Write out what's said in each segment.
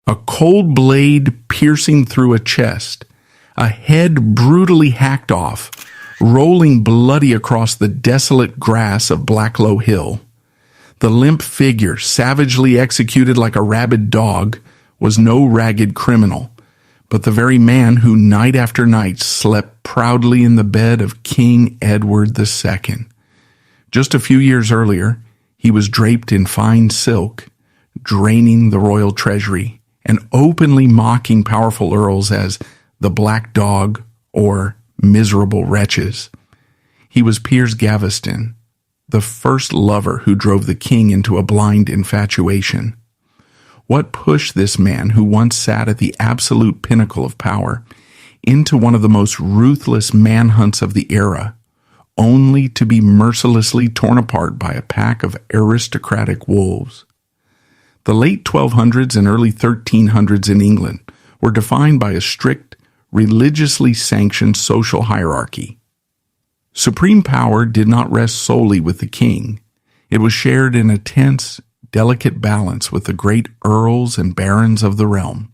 a cold blade piercing through a chest, a head brutally hacked off, rolling bloody across the desolate grass of Blacklow Hill. The limp figure, savagely executed like a rabid dog, was no ragged criminal, but the very man who night after night slept proudly in the bed of King Edward II. Just a few years earlier, he was draped in fine silk, draining the royal treasury, and openly mocking powerful earls as the Black Dog or miserable wretches. He was Piers Gaveston, the first lover who drove the king into a blind infatuation. What pushed this man, who once sat at the absolute pinnacle of power, into one of the most ruthless manhunts of the era, only to be mercilessly torn apart by a pack of aristocratic wolves? The late 1200s and early 1300s in England were defined by a strict, religiously sanctioned social hierarchy. Supreme power did not rest solely with the king. It was shared in a tense, delicate balance with the great earls and barons of the realm.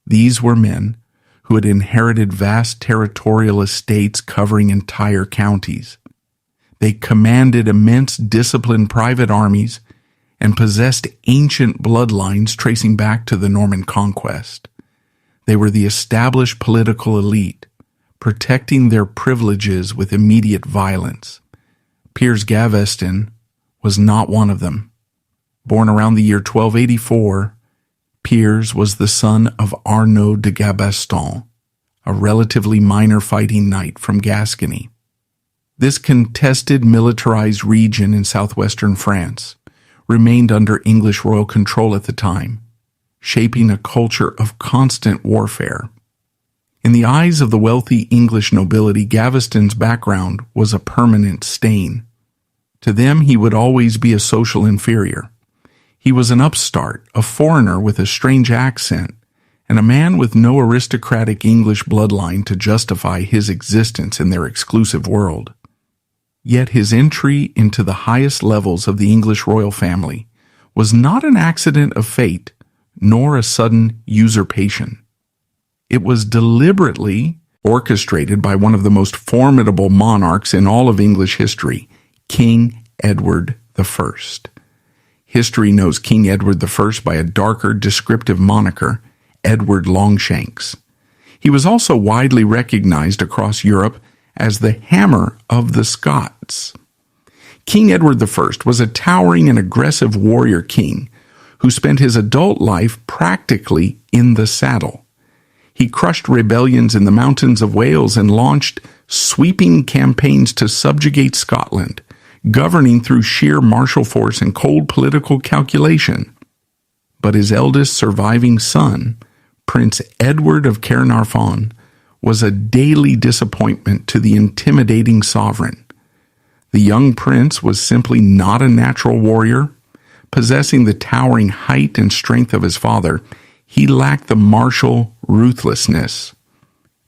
These were men who had inherited vast territorial estates covering entire counties. They commanded immense disciplined private armies and possessed ancient bloodlines tracing back to the Norman conquest. They were the established political elite, protecting their privileges with immediate violence. Piers Gaveston was not one of them. Born around the year 1284, Piers was the son of Arnaud de Gaveston, a relatively minor fighting knight from Gascony. This contested militarized region in southwestern France remained under English royal control at the time, shaping a culture of constant warfare. In the eyes of the wealthy English nobility, Gaveston's background was a permanent stain. To them, he would always be a social inferior. He was an upstart, a foreigner with a strange accent, and a man with no aristocratic English bloodline to justify his existence in their exclusive world. Yet his entry into the highest levels of the English royal family was not an accident of fate, nor a sudden usurpation. It was deliberately orchestrated by one of the most formidable monarchs in all of English history, King Edward I. History knows King Edward I by a darker, descriptive moniker, Edward Longshanks. He was also widely recognized across Europe as the Hammer of the Scots. King Edward I was a towering and aggressive warrior king who spent his adult life practically in the saddle. He crushed rebellions in the mountains of Wales and launched sweeping campaigns to subjugate Scotland, governing through sheer martial force and cold political calculation. But his eldest surviving son, Prince Edward of Caernarfon, was a daily disappointment to the intimidating sovereign. The young prince was simply not a natural warrior. Possessing the towering height and strength of his father, he lacked the martial ruthlessness.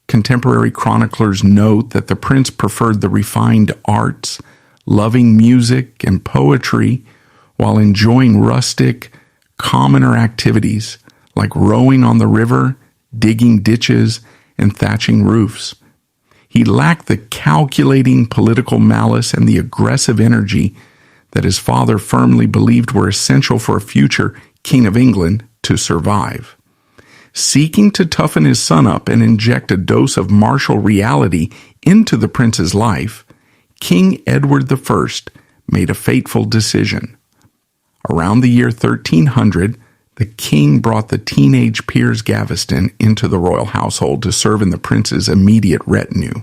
Contemporary chroniclers note that the prince preferred the refined arts, loving music and poetry, while enjoying rustic, commoner activities like rowing on the river, digging ditches, and thatching roofs. He lacked the calculating political malice and the aggressive energy that his father firmly believed were essential for a future King of England to survive. Seeking to toughen his son up and inject a dose of martial reality into the prince's life, King Edward I made a fateful decision. Around the year 1300, the king brought the teenage Piers Gaveston into the royal household to serve in the prince's immediate retinue.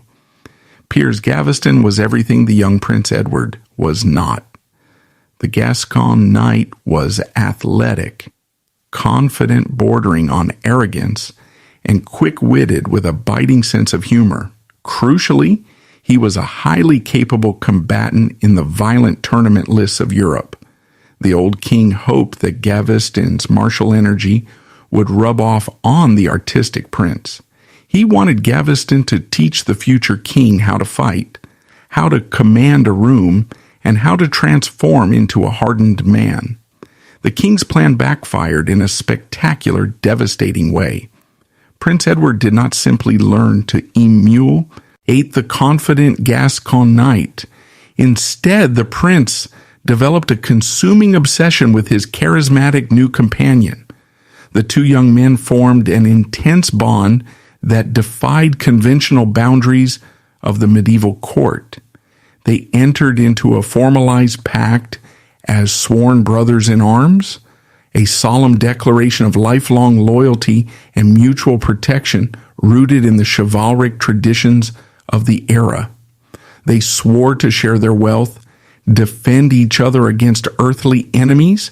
Piers Gaveston was everything the young Prince Edward was not. The Gascon knight was athletic, confident bordering on arrogance, and quick-witted with a biting sense of humor. Crucially, he was a highly capable combatant in the violent tournament lists of Europe. The old king hoped that Gaveston's martial energy would rub off on the artistic prince. He wanted Gaveston to teach the future king how to fight, how to command a room, and how to transform into a hardened man. The king's plan backfired in a spectacular, devastating way. Prince Edward did not simply learn to emulate the confident Gascon knight. Instead, the prince developed a consuming obsession with his charismatic new companion. The two young men formed an intense bond that defied conventional boundaries of the medieval court. They entered into a formalized pact as sworn brothers in arms, a solemn declaration of lifelong loyalty and mutual protection rooted in the chivalric traditions of the era. They swore to share their wealth, defend each other against earthly enemies,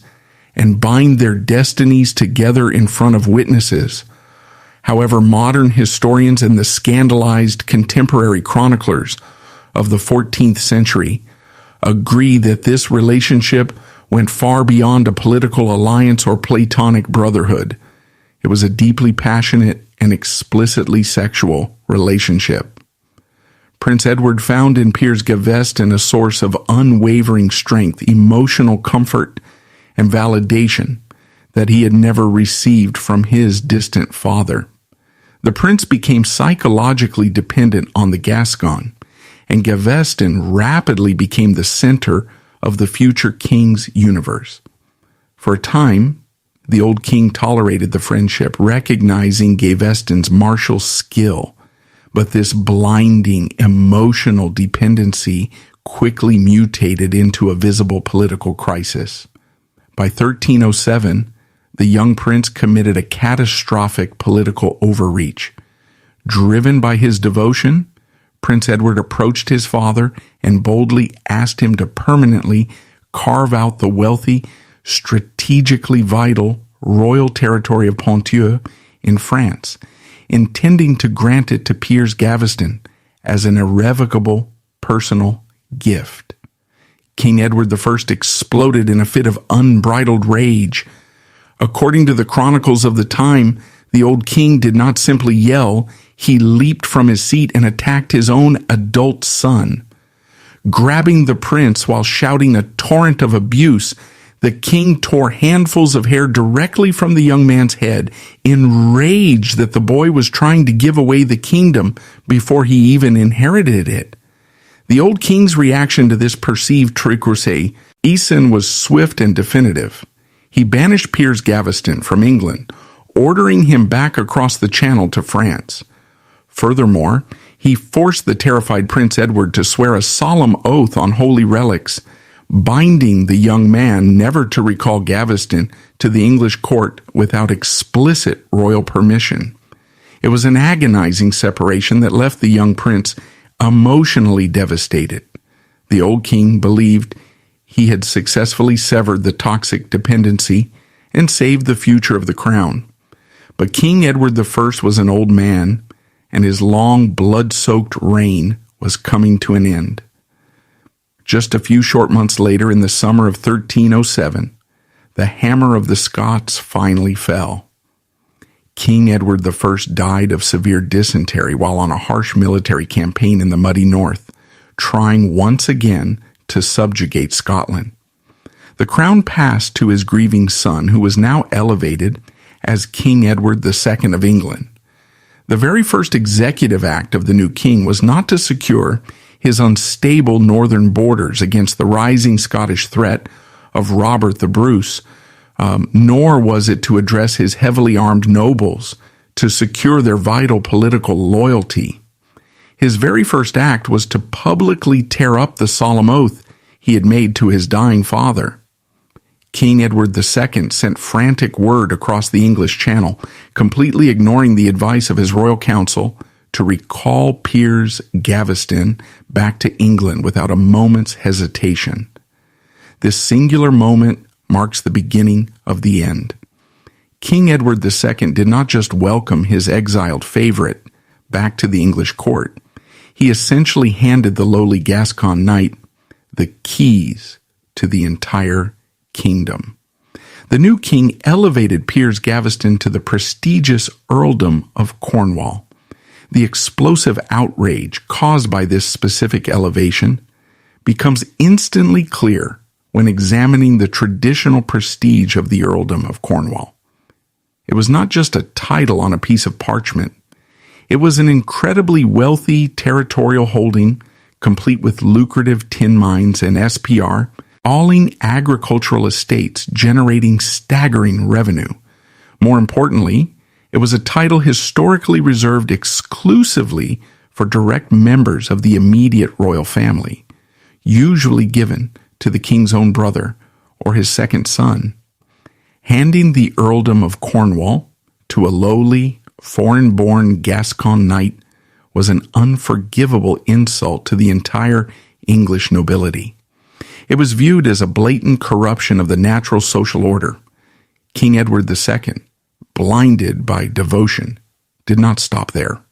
and bind their destinies together in front of witnesses. However, modern historians and the scandalized contemporary chroniclers of the 14th century agree that this relationship went far beyond a political alliance or platonic brotherhood. It was a deeply passionate and explicitly sexual relationship. Prince Edward found in Piers Gaveston a source of unwavering strength, emotional comfort, and validation that he had never received from his distant father. The prince became psychologically dependent on the Gascon, and Gaveston rapidly became the center of the future king's universe. For a time, the old king tolerated the friendship, recognizing Gaveston's martial skill, but this blinding emotional dependency quickly mutated into a visible political crisis. By 1307, the young prince committed a catastrophic political overreach. Driven by his devotion, Prince Edward approached his father and boldly asked him to permanently carve out the wealthy, strategically vital royal territory of Ponthieu in France, intending to grant it to Piers Gaveston as an irrevocable personal gift. King Edward I exploded in a fit of unbridled rage. According to the chronicles of the time, the old king did not simply yell, he leaped from his seat and attacked his own adult son. Grabbing the prince while shouting a torrent of abuse, the king tore handfuls of hair directly from the young man's head, enraged that the boy was trying to give away the kingdom before he even inherited it. The old king's reaction to this perceived trickery was swift and definitive. He banished Piers Gaveston from England, ordering him back across the Channel to France. Furthermore, he forced the terrified Prince Edward to swear a solemn oath on holy relics, binding the young man never to recall Gaveston to the English court without explicit royal permission. It was an agonizing separation that left the young prince emotionally devastated. The old king believed he had successfully severed the toxic dependency and saved the future of the crown. But King Edward I was an old man, and his long, blood-soaked reign was coming to an end. Just a few short months later, in the summer of 1307, the hammer of the Scots finally fell. King Edward I died of severe dysentery while on a harsh military campaign in the muddy north, trying once again to subjugate Scotland. The crown passed to his grieving son, who was now elevated as King Edward II of England. The very first executive act of the new king was not to secure his unstable northern borders against the rising Scottish threat of Robert the Bruce, nor was it to address his heavily armed nobles to secure their vital political loyalty. His very first act was to publicly tear up the solemn oath he had made to his dying father. King Edward II sent frantic word across the English Channel, completely ignoring the advice of his royal council to recall Piers Gaveston back to England without a moment's hesitation. This singular moment marks the beginning of the end. King Edward II did not just welcome his exiled favorite back to the English court. He essentially handed the lowly Gascon knight the keys to the entire kingdom. The new king elevated Piers Gaveston to the prestigious earldom of Cornwall. The explosive outrage caused by this specific elevation becomes instantly clear when examining the traditional prestige of the earldom of Cornwall. It was not just a title on a piece of parchment. It was an incredibly wealthy territorial holding, complete with lucrative tin mines and SPR, sprawling agricultural estates generating staggering revenue. More importantly, it was a title historically reserved exclusively for direct members of the immediate royal family, usually given to the king's own brother or his second son. Handing the earldom of Cornwall to a lowly, foreign-born Gascon knight was an unforgivable insult to the entire English nobility. It was viewed as a blatant corruption of the natural social order. King Edward II, blinded by devotion, did not stop there.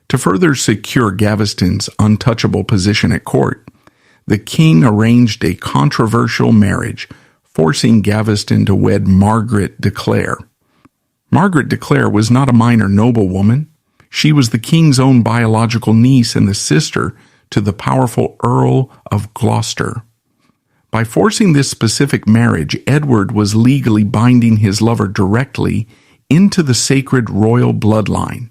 To further secure Gaveston's untouchable position at court, the king arranged a controversial marriage, forcing Gaveston to wed Margaret de Clare. Margaret de Clare was not a minor noblewoman. She was the king's own biological niece and the sister to the powerful Earl of Gloucester. By forcing this specific marriage, Edward was legally binding his lover directly into the sacred royal bloodline,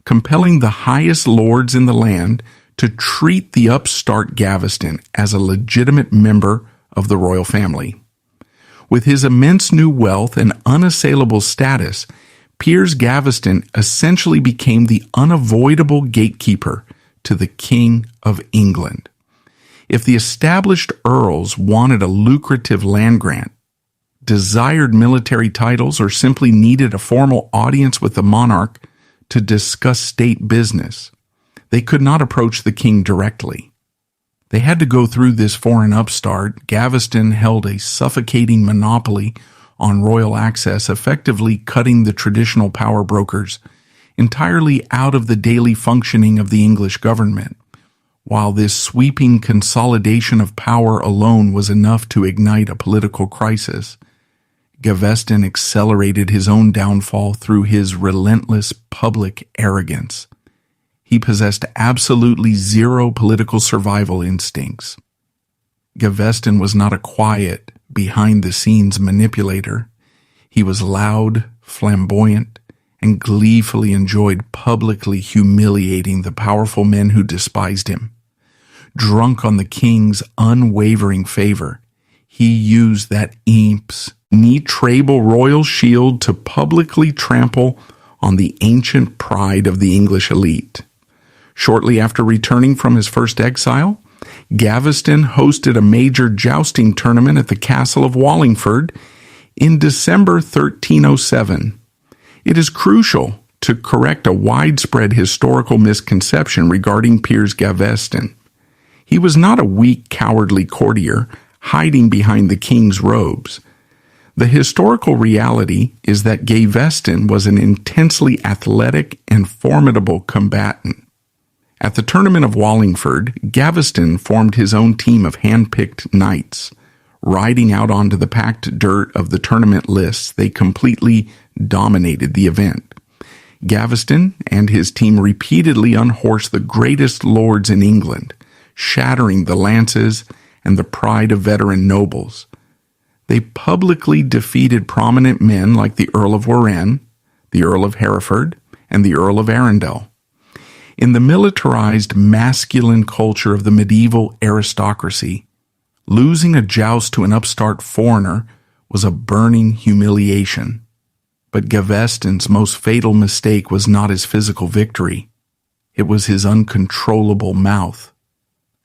compelling the highest lords in the land to treat the upstart Gaveston as a legitimate member of the royal family. With his immense new wealth and unassailable status, Piers Gaveston essentially became the unavoidable gatekeeper to the King of England. If the established earls wanted a lucrative land grant, desired military titles, or simply needed a formal audience with the monarch to discuss state business, they could not approach the king directly. They had to go through this foreign upstart. Gaveston held a suffocating monopoly on royal access, effectively cutting the traditional power brokers entirely out of the daily functioning of the English government. While this sweeping consolidation of power alone was enough to ignite a political crisis, Gaveston accelerated his own downfall through his relentless public arrogance. He possessed absolutely zero political survival instincts. Gaveston was not a quiet, behind-the-scenes manipulator. He was loud, flamboyant, and gleefully enjoyed publicly humiliating the powerful men who despised him. Drunk on the king's unwavering favor, he used that imp's knee-trable royal shield to publicly trample on the ancient pride of the English elite. Shortly after returning from his first exile, Gaveston hosted a major jousting tournament at the castle of Wallingford in December 1307. It is crucial to correct a widespread historical misconception regarding Piers Gaveston. He was not a weak, cowardly courtier hiding behind the king's robes. The historical reality is that Gaveston was an intensely athletic and formidable combatant. At the tournament of Wallingford, Gaveston formed his own team of hand-picked knights. Riding out onto the packed dirt of the tournament lists, they completely dominated the event. Gaveston and his team repeatedly unhorsed the greatest lords in England, shattering the lances and the pride of veteran nobles. They publicly defeated prominent men like the Earl of Warenne, the Earl of Hereford, and the Earl of Arundel. In the militarized masculine culture of the medieval aristocracy, losing a joust to an upstart foreigner was a burning humiliation. But Gaveston's most fatal mistake was not his physical victory. It was his uncontrollable mouth.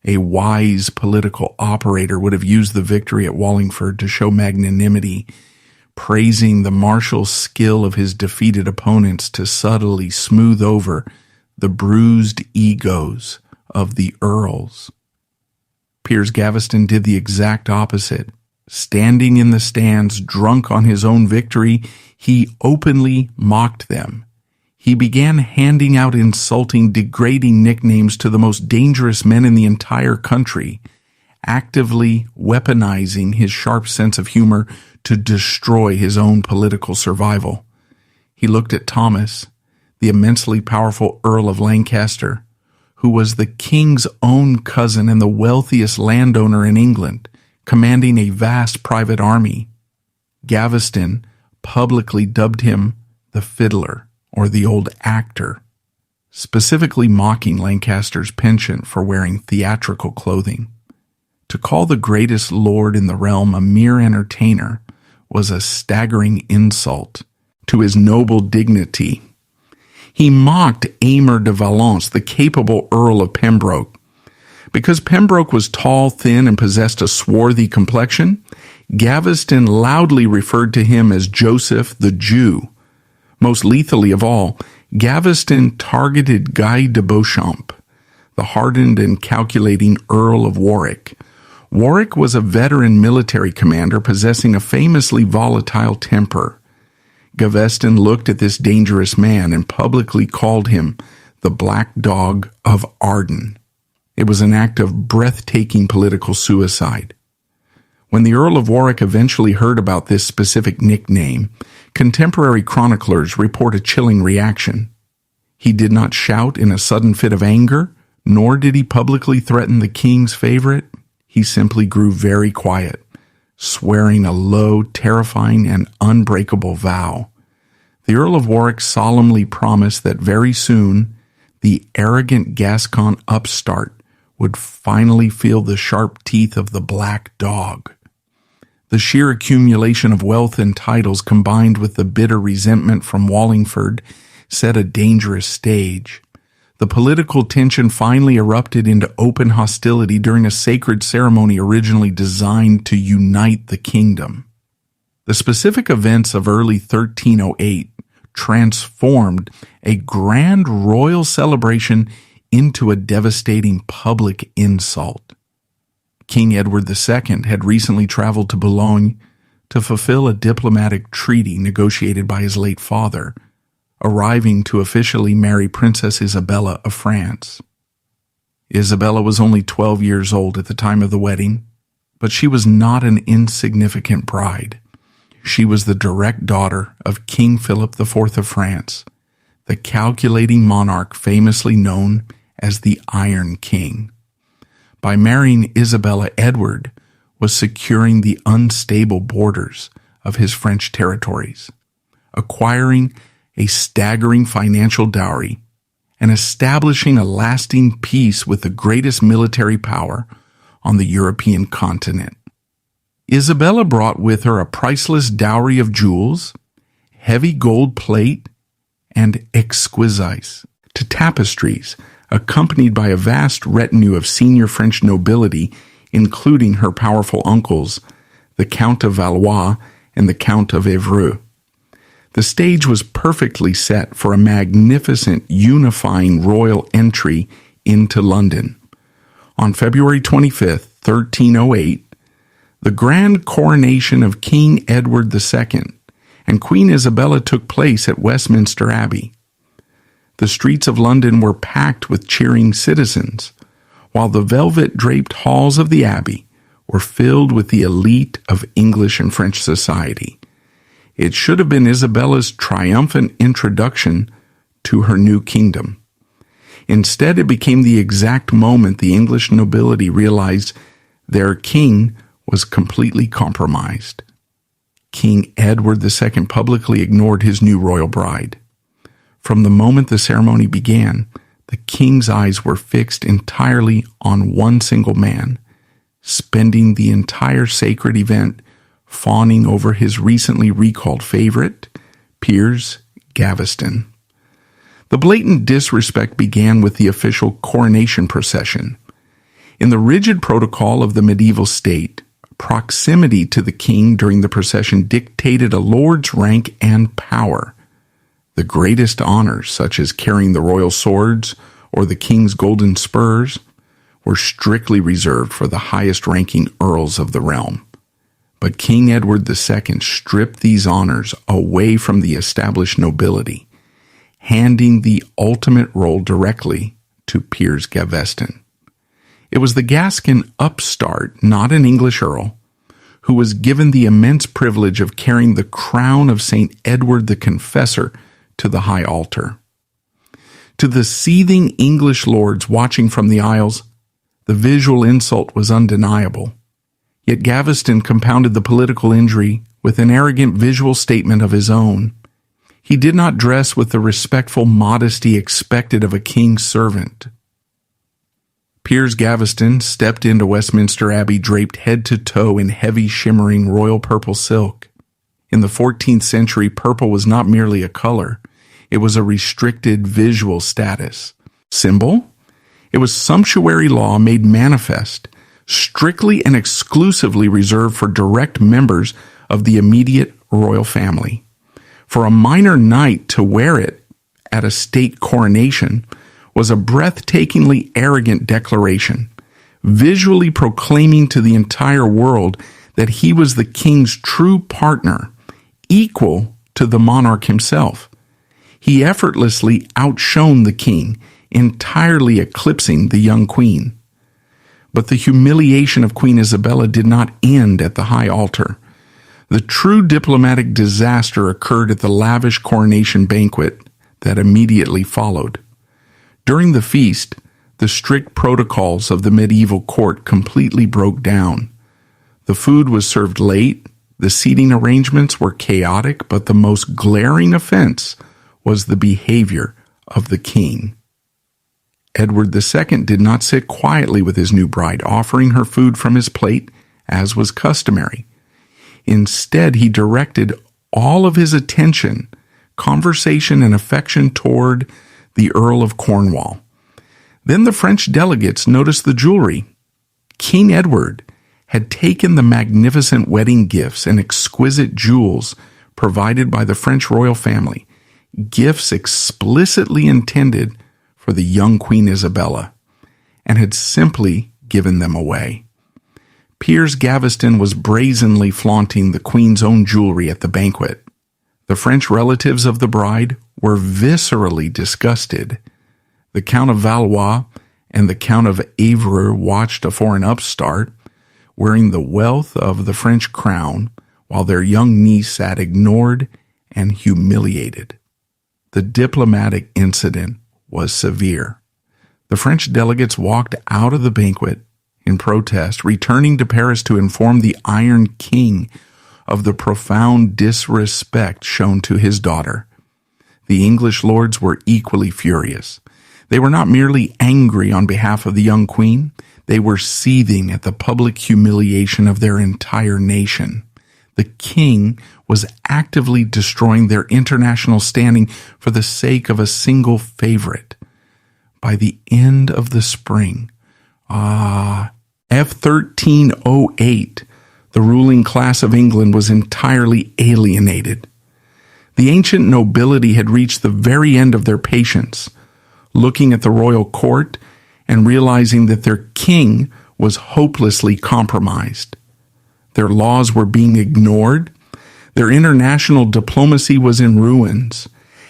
A wise political operator would have used the victory at Wallingford to show magnanimity, praising the martial skill of his defeated opponents to subtly smooth over the bruised egos of the earls. Piers Gaveston did the exact opposite. Standing in the stands, drunk on his own victory, he openly mocked them. He began handing out insulting, degrading nicknames to the most dangerous men in the entire country, actively weaponizing his sharp sense of humor to destroy his own political survival. He looked at Thomas, the immensely powerful Earl of Lancaster, who was the king's own cousin and the wealthiest landowner in England, commanding a vast private army. Gaveston publicly dubbed him the fiddler or the old actor, specifically mocking Lancaster's penchant for wearing theatrical clothing. To call the greatest lord in the realm a mere entertainer was a staggering insult to his noble dignity. He mocked Aymer de Valence, the capable Earl of Pembroke. Because Pembroke was tall, thin, and possessed a swarthy complexion, Gaveston loudly referred to him as Joseph the Jew. Most lethally of all, Gaveston targeted Guy de Beauchamp, the hardened and calculating Earl of Warwick. Warwick was a veteran military commander possessing a famously volatile temper. Gaveston looked at this dangerous man and publicly called him the Black Dog of Arden. It was an act of breathtaking political suicide. When the Earl of Warwick eventually heard about this specific nickname, contemporary chroniclers report a chilling reaction. He did not shout in a sudden fit of anger, nor did he publicly threaten the king's favorite. He simply grew very quiet, swearing a low, terrifying, and unbreakable vow. The Earl of Warwick solemnly promised that very soon the arrogant Gascon upstart would finally feel the sharp teeth of the Black Dog. The sheer accumulation of wealth and titles combined with the bitter resentment from Wallingford set a dangerous stage. The political tension finally erupted into open hostility during a sacred ceremony originally designed to unite the kingdom. The specific events of early 1308 transformed a grand royal celebration into a devastating public insult. King Edward II had recently traveled to Boulogne to fulfill a diplomatic treaty negotiated by his late father, arriving to officially marry Princess Isabella of France. Isabella was only 12 years old at the time of the wedding, but she was not an insignificant bride. She was the direct daughter of King Philip IV of France, the calculating monarch famously known as the Iron King. By marrying Isabella, Edward was securing the unstable borders of his French territories, acquiring a staggering financial dowry, and establishing a lasting peace with the greatest military power on the European continent. Isabella brought with her a priceless dowry of jewels, heavy gold plate, and exquisites to tapestries, accompanied by a vast retinue of senior French nobility, including her powerful uncles, the Count of Valois and the Count of Évreux. The stage was perfectly set for a magnificent, unifying royal entry into London. On February 25th, 1308, the grand coronation of King Edward II and Queen Isabella took place at Westminster Abbey. The streets of London were packed with cheering citizens, while the velvet-draped halls of the Abbey were filled with the elite of English and French society. It should have been Isabella's triumphant introduction to her new kingdom. Instead, it became the exact moment the English nobility realized their king was completely compromised. King Edward II publicly ignored his new royal bride. From the moment the ceremony began, the king's eyes were fixed entirely on one single man, spending the entire sacred event fawning over his recently recalled favorite, Piers Gaveston. The blatant disrespect began with the official coronation procession. In the rigid protocol of the medieval state, proximity to the king during the procession dictated a lord's rank and power. The greatest honors, such as carrying the royal swords or the king's golden spurs, were strictly reserved for the highest-ranking earls of the realm. But King Edward II stripped these honors away from the established nobility, handing the ultimate role directly to Piers Gaveston. It was the Gascon upstart, not an English earl, who was given the immense privilege of carrying the crown of St. Edward the Confessor to the high altar. To the seething English lords watching from the aisles, the visual insult was undeniable. Yet Gaveston compounded the political injury with an arrogant visual statement of his own. He did not dress with the respectful modesty expected of a king's servant. Piers Gaveston stepped into Westminster Abbey draped head to toe in heavy, shimmering royal purple silk. In the 14th century, purple was not merely a color. It was a restricted visual status. Symbol? It was sumptuary law made manifest, strictly and exclusively reserved for direct members of the immediate royal family. For a minor knight to wear it at a state coronation was a breathtakingly arrogant declaration, visually proclaiming to the entire world that he was the king's true partner, equal to the monarch himself. He effortlessly outshone the king, entirely eclipsing the young queen. But the humiliation of Queen Isabella did not end at the high altar. The true diplomatic disaster occurred at the lavish coronation banquet that immediately followed. During the feast, the strict protocols of the medieval court completely broke down. The food was served late, the seating arrangements were chaotic, but the most glaring offense was the behavior of the king. Edward II did not sit quietly with his new bride, offering her food from his plate, as was customary. Instead, he directed all of his attention, conversation, and affection toward the Earl of Cornwall. Then the French delegates noticed the jewelry. King Edward had taken the magnificent wedding gifts and exquisite jewels provided by the French royal family, gifts explicitly intended for the young Queen Isabella, and had simply given them away. Piers Gaveston was brazenly flaunting the Queen's own jewelry at the banquet. The French relatives of the bride were viscerally disgusted. The Count of Valois and the Count of Évreux watched a foreign upstart, wearing the wealth of the French crown, while their young niece sat ignored and humiliated. The diplomatic incident was severe. The French delegates walked out of the banquet in protest, returning to Paris to inform the Iron King of the profound disrespect shown to his daughter. The English lords were equally furious. They were not merely angry on behalf of the young queen, they were seething at the public humiliation of their entire nation. The king was actively destroying their international standing for the sake of a single favorite. By the end of the spring, F1308, the ruling class of England was entirely alienated. The ancient nobility had reached the very end of their patience, looking at the royal court and realizing that their king was hopelessly compromised. Their laws were being ignored, their international diplomacy was in ruins,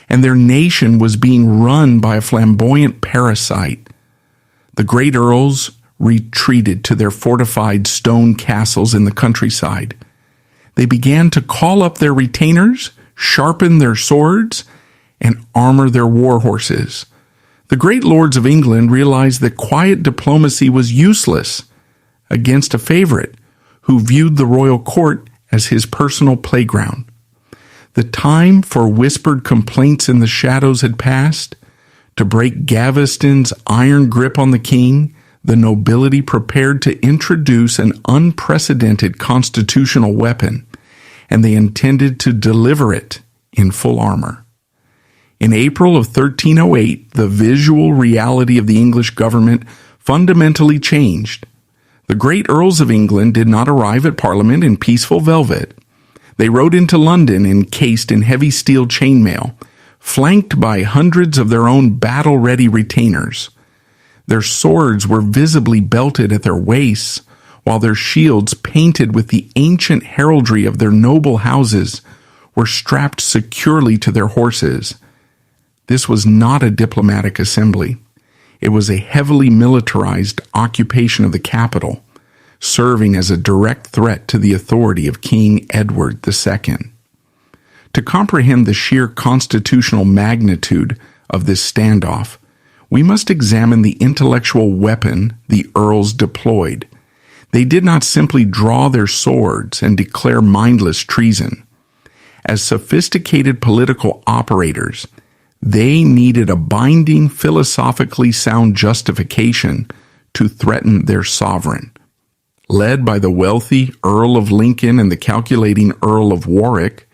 and their nation was being run by a flamboyant parasite. The great earls retreated to their fortified stone castles in the countryside. They began to call up their retainers, sharpen their swords, and armor their war horses. The great lords of England realized that quiet diplomacy was useless against a favorite who viewed the royal court as his personal playground. The time for whispered complaints in the shadows had passed. To break Gaveston's iron grip on the king, the nobility prepared to introduce an unprecedented constitutional weapon, and they intended to deliver it in full armor. In April of 1308, the visual reality of the English government fundamentally changed. The great earls of England did not arrive at Parliament in peaceful velvet. They rode into London encased in heavy steel chainmail, flanked by hundreds of their own battle-ready retainers. Their swords were visibly belted at their waists, while their shields, painted with the ancient heraldry of their noble houses, were strapped securely to their horses. This was not a diplomatic assembly. It was a heavily militarized occupation of the capital, serving as a direct threat to the authority of King Edward II. To comprehend the sheer constitutional magnitude of this standoff, we must examine the intellectual weapon the earls deployed. They did not simply draw their swords and declare mindless treason. As sophisticated political operators, they needed a binding, philosophically sound justification to threaten their sovereign. Led by the wealthy Earl of Lincoln and the calculating Earl of Warwick,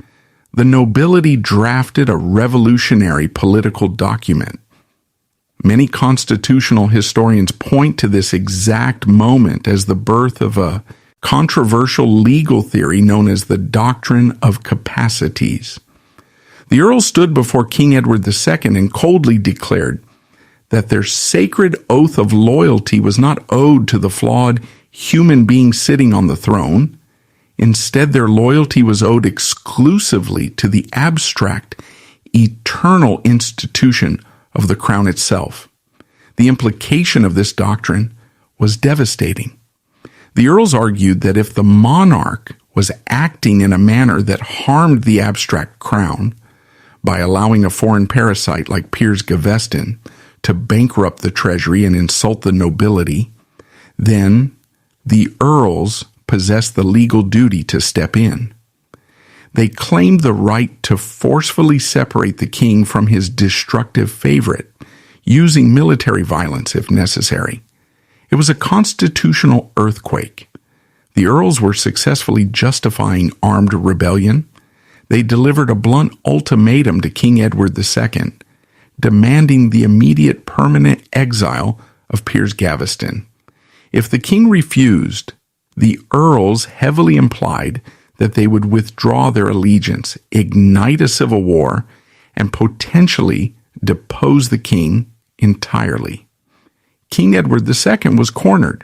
the nobility drafted a revolutionary political document. Many constitutional historians point to this exact moment as the birth of a controversial legal theory known as the doctrine of capacities. The earls stood before King Edward II and coldly declared that their sacred oath of loyalty was not owed to the flawed human being sitting on the throne. Instead, their loyalty was owed exclusively to the abstract, eternal institution of the crown itself. The implication of this doctrine was devastating. The earls argued that if the monarch was acting in a manner that harmed the abstract crown, by allowing a foreign parasite like Piers Gaveston to bankrupt the treasury and insult the nobility, then the earls possessed the legal duty to step in. They claimed the right to forcefully separate the king from his destructive favorite, using military violence if necessary. It was a constitutional earthquake. The earls were successfully justifying armed rebellion. They delivered a blunt ultimatum to King Edward II, demanding the immediate permanent exile of Piers Gaveston. If the king refused, the earls heavily implied that they would withdraw their allegiance, ignite a civil war, and potentially depose the king entirely. King Edward II was cornered.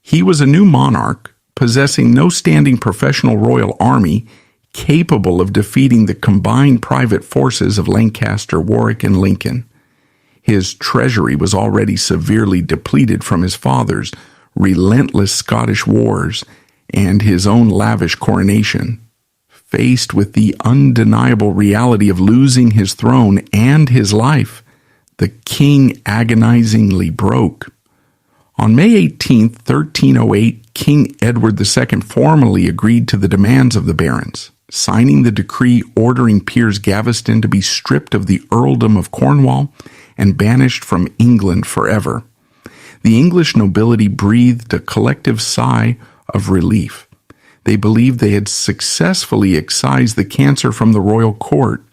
He was a new monarch, possessing no standing professional royal army capable of defeating the combined private forces of Lancaster, Warwick, and Lincoln. His treasury was already severely depleted from his father's relentless Scottish wars and his own lavish coronation. Faced with the undeniable reality of losing his throne and his life, the king agonizingly broke. On May 18, 1308, King Edward II formally agreed to the demands of the barons, signing the decree ordering Piers Gaveston to be stripped of the earldom of Cornwall and banished from England forever. The English nobility breathed a collective sigh of relief. They believed they had successfully excised the cancer from the royal court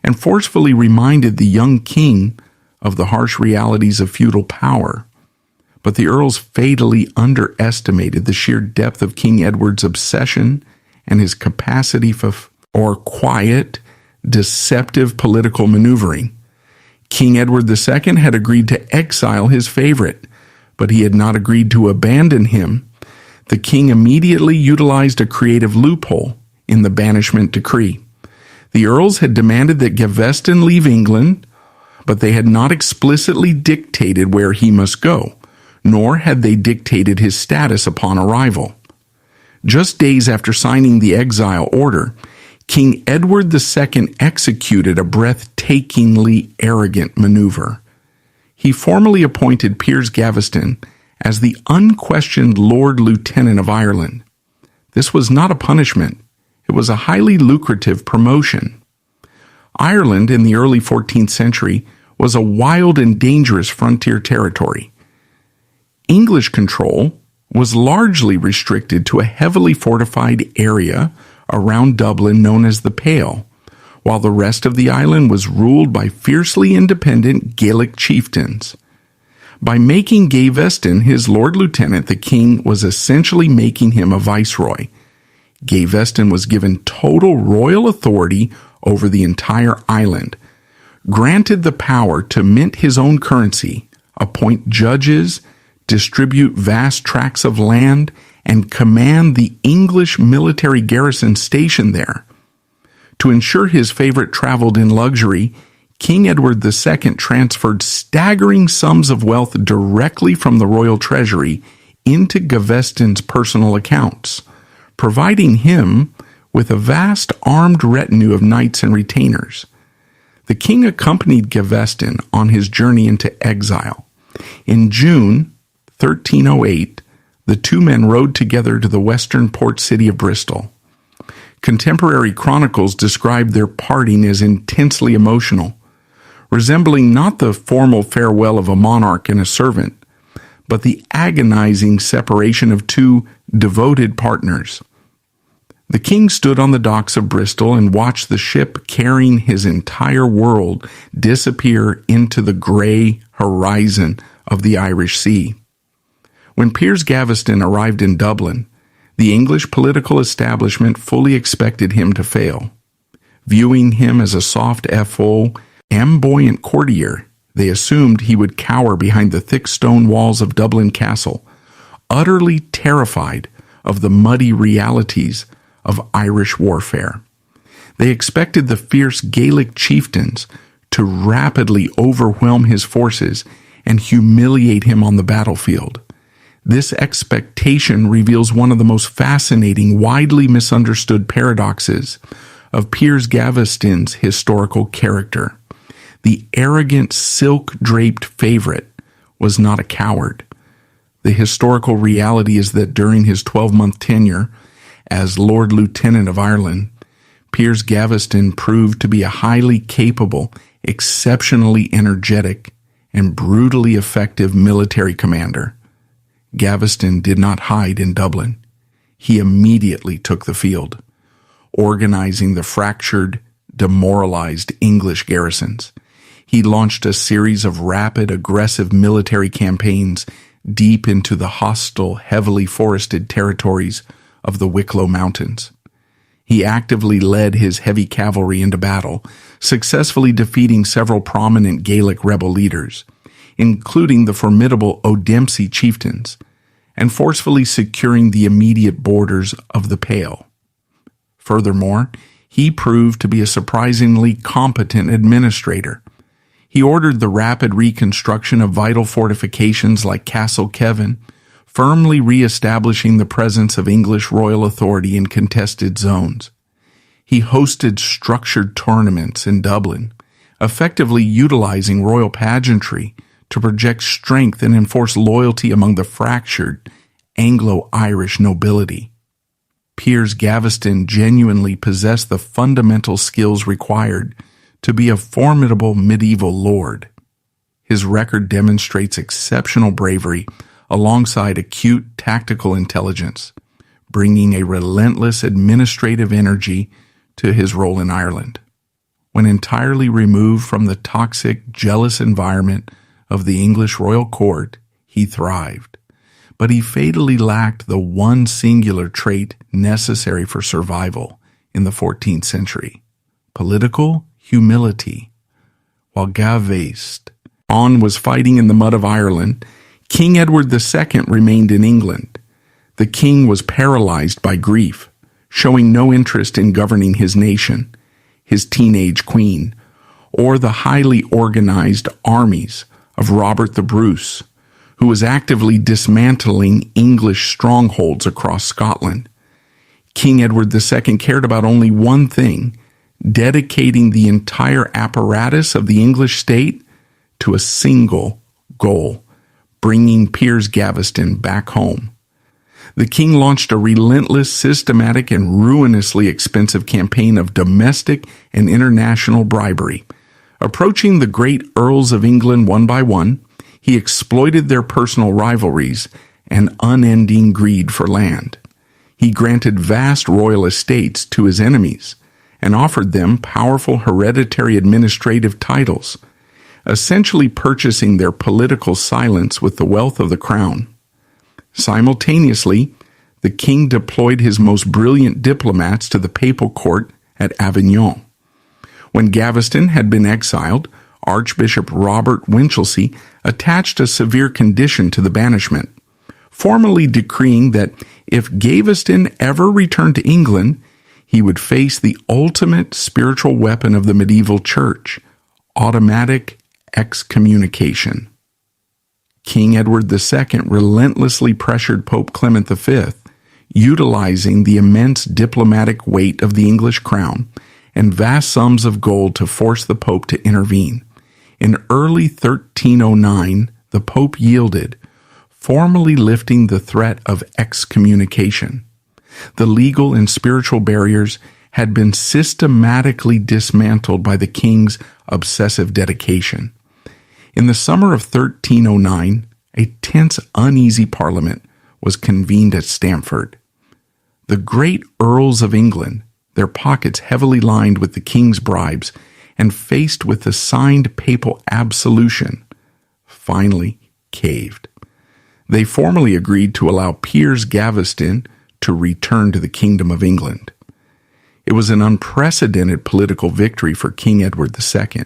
and forcefully reminded the young king of the harsh realities of feudal power. But the earls fatally underestimated the sheer depth of King Edward's obsession and his capacity for quiet, deceptive political maneuvering. King Edward II had agreed to exile his favorite, but he had not agreed to abandon him. The king immediately utilized a creative loophole in the banishment decree. The earls had demanded that Gaveston leave England, but they had not explicitly dictated where he must go, nor had they dictated his status upon arrival. Just days after signing the exile order, King Edward II executed a breathtakingly arrogant maneuver. He formally appointed Piers Gaveston as the unquestioned Lord Lieutenant of Ireland. This was not a punishment. It was a highly lucrative promotion. Ireland in the early 14th century was a wild and dangerous frontier territory. English control was largely restricted to a heavily fortified area around Dublin known as the Pale, while the rest of the island was ruled by fiercely independent Gaelic chieftains. By making Gaveston his Lord Lieutenant, the king was essentially making him a viceroy. Gaveston was given total royal authority over the entire island, granted the power to mint his own currency, appoint judges, distribute vast tracts of land, and command the English military garrison stationed there. To ensure his favorite traveled in luxury, King Edward II transferred staggering sums of wealth directly from the royal treasury into Gaveston's personal accounts, providing him with a vast armed retinue of knights and retainers. The king accompanied Gaveston on his journey into exile. In June 1308, The two men rode together to the western port city of Bristol. Contemporary chronicles describe their parting as intensely emotional, resembling not the formal farewell of a monarch and a servant, but the agonizing separation of two devoted partners. The king stood on the docks of Bristol and watched the ship carrying his entire world disappear into the gray horizon of the Irish Sea. When Piers Gaveston arrived in Dublin, the English political establishment fully expected him to fail. Viewing him as a soft FO, flamboyant courtier, they assumed he would cower behind the thick stone walls of Dublin Castle, utterly terrified of the muddy realities of Irish warfare. They expected the fierce Gaelic chieftains to rapidly overwhelm his forces and humiliate him on the battlefield. This expectation reveals one of the most fascinating, widely misunderstood paradoxes of Piers Gaveston's historical character. The arrogant, silk-draped favorite was not a coward. The historical reality is that during his 12-month tenure as Lord Lieutenant of Ireland, Piers Gaveston proved to be a highly capable, exceptionally energetic, and brutally effective military commander. Gaveston did not hide in Dublin. He immediately took the field, organizing the fractured, demoralized English garrisons. He launched a series of rapid, aggressive military campaigns deep into the hostile, heavily forested territories of the Wicklow Mountains. He actively led his heavy cavalry into battle, successfully defeating several prominent Gaelic rebel leaders, including the formidable O'Dempsey chieftains, and forcefully securing the immediate borders of the Pale. Furthermore, he proved to be a surprisingly competent administrator. He ordered the rapid reconstruction of vital fortifications like Castle Kevin, firmly re-establishing the presence of English royal authority in contested zones. He hosted structured tournaments in Dublin, effectively utilizing royal pageantry to project strength and enforce loyalty among the fractured Anglo-Irish nobility. Piers Gaveston genuinely possessed the fundamental skills required to be a formidable medieval lord. His record demonstrates exceptional bravery alongside acute tactical intelligence, bringing a relentless administrative energy to his role in Ireland. When entirely removed from the toxic, jealous environment of the English royal court, he thrived. But he fatally lacked the one singular trait necessary for survival in the 14th century: political humility. While Gaveston was fighting in the mud of Ireland, King Edward II remained in England. The king was paralyzed by grief, showing no interest in governing his nation, his teenage queen, or the highly organized armies of Robert the Bruce, who was actively dismantling English strongholds across Scotland. King Edward II cared about only one thing: dedicating the entire apparatus of the English state to a single goal: bringing Piers Gaveston back home. The king launched a relentless, systematic, and ruinously expensive campaign of domestic and international bribery. Approaching the great earls of England one by one, he exploited their personal rivalries and unending greed for land. He granted vast royal estates to his enemies and offered them powerful hereditary administrative titles, essentially purchasing their political silence with the wealth of the crown. Simultaneously, the king deployed his most brilliant diplomats to the papal court at Avignon. When Gaveston had been exiled, Archbishop Robert Winchelsea attached a severe condition to the banishment, formally decreeing that if Gaveston ever returned to England, he would face the ultimate spiritual weapon of the medieval church: automatic excommunication. King Edward II relentlessly pressured Pope Clement V, utilizing the immense diplomatic weight of the English crown and vast sums of gold to force the Pope to intervene. In early 1309, the Pope yielded, formally lifting the threat of excommunication. The legal and spiritual barriers had been systematically dismantled by the king's obsessive dedication. In the summer of 1309, a tense, uneasy parliament was convened at Stamford. The great earls of England, their pockets heavily lined with the king's bribes and faced with the signed papal absolution, finally caved. They formally agreed to allow Piers Gaveston to return to the Kingdom of England. It was an unprecedented political victory for King Edward II,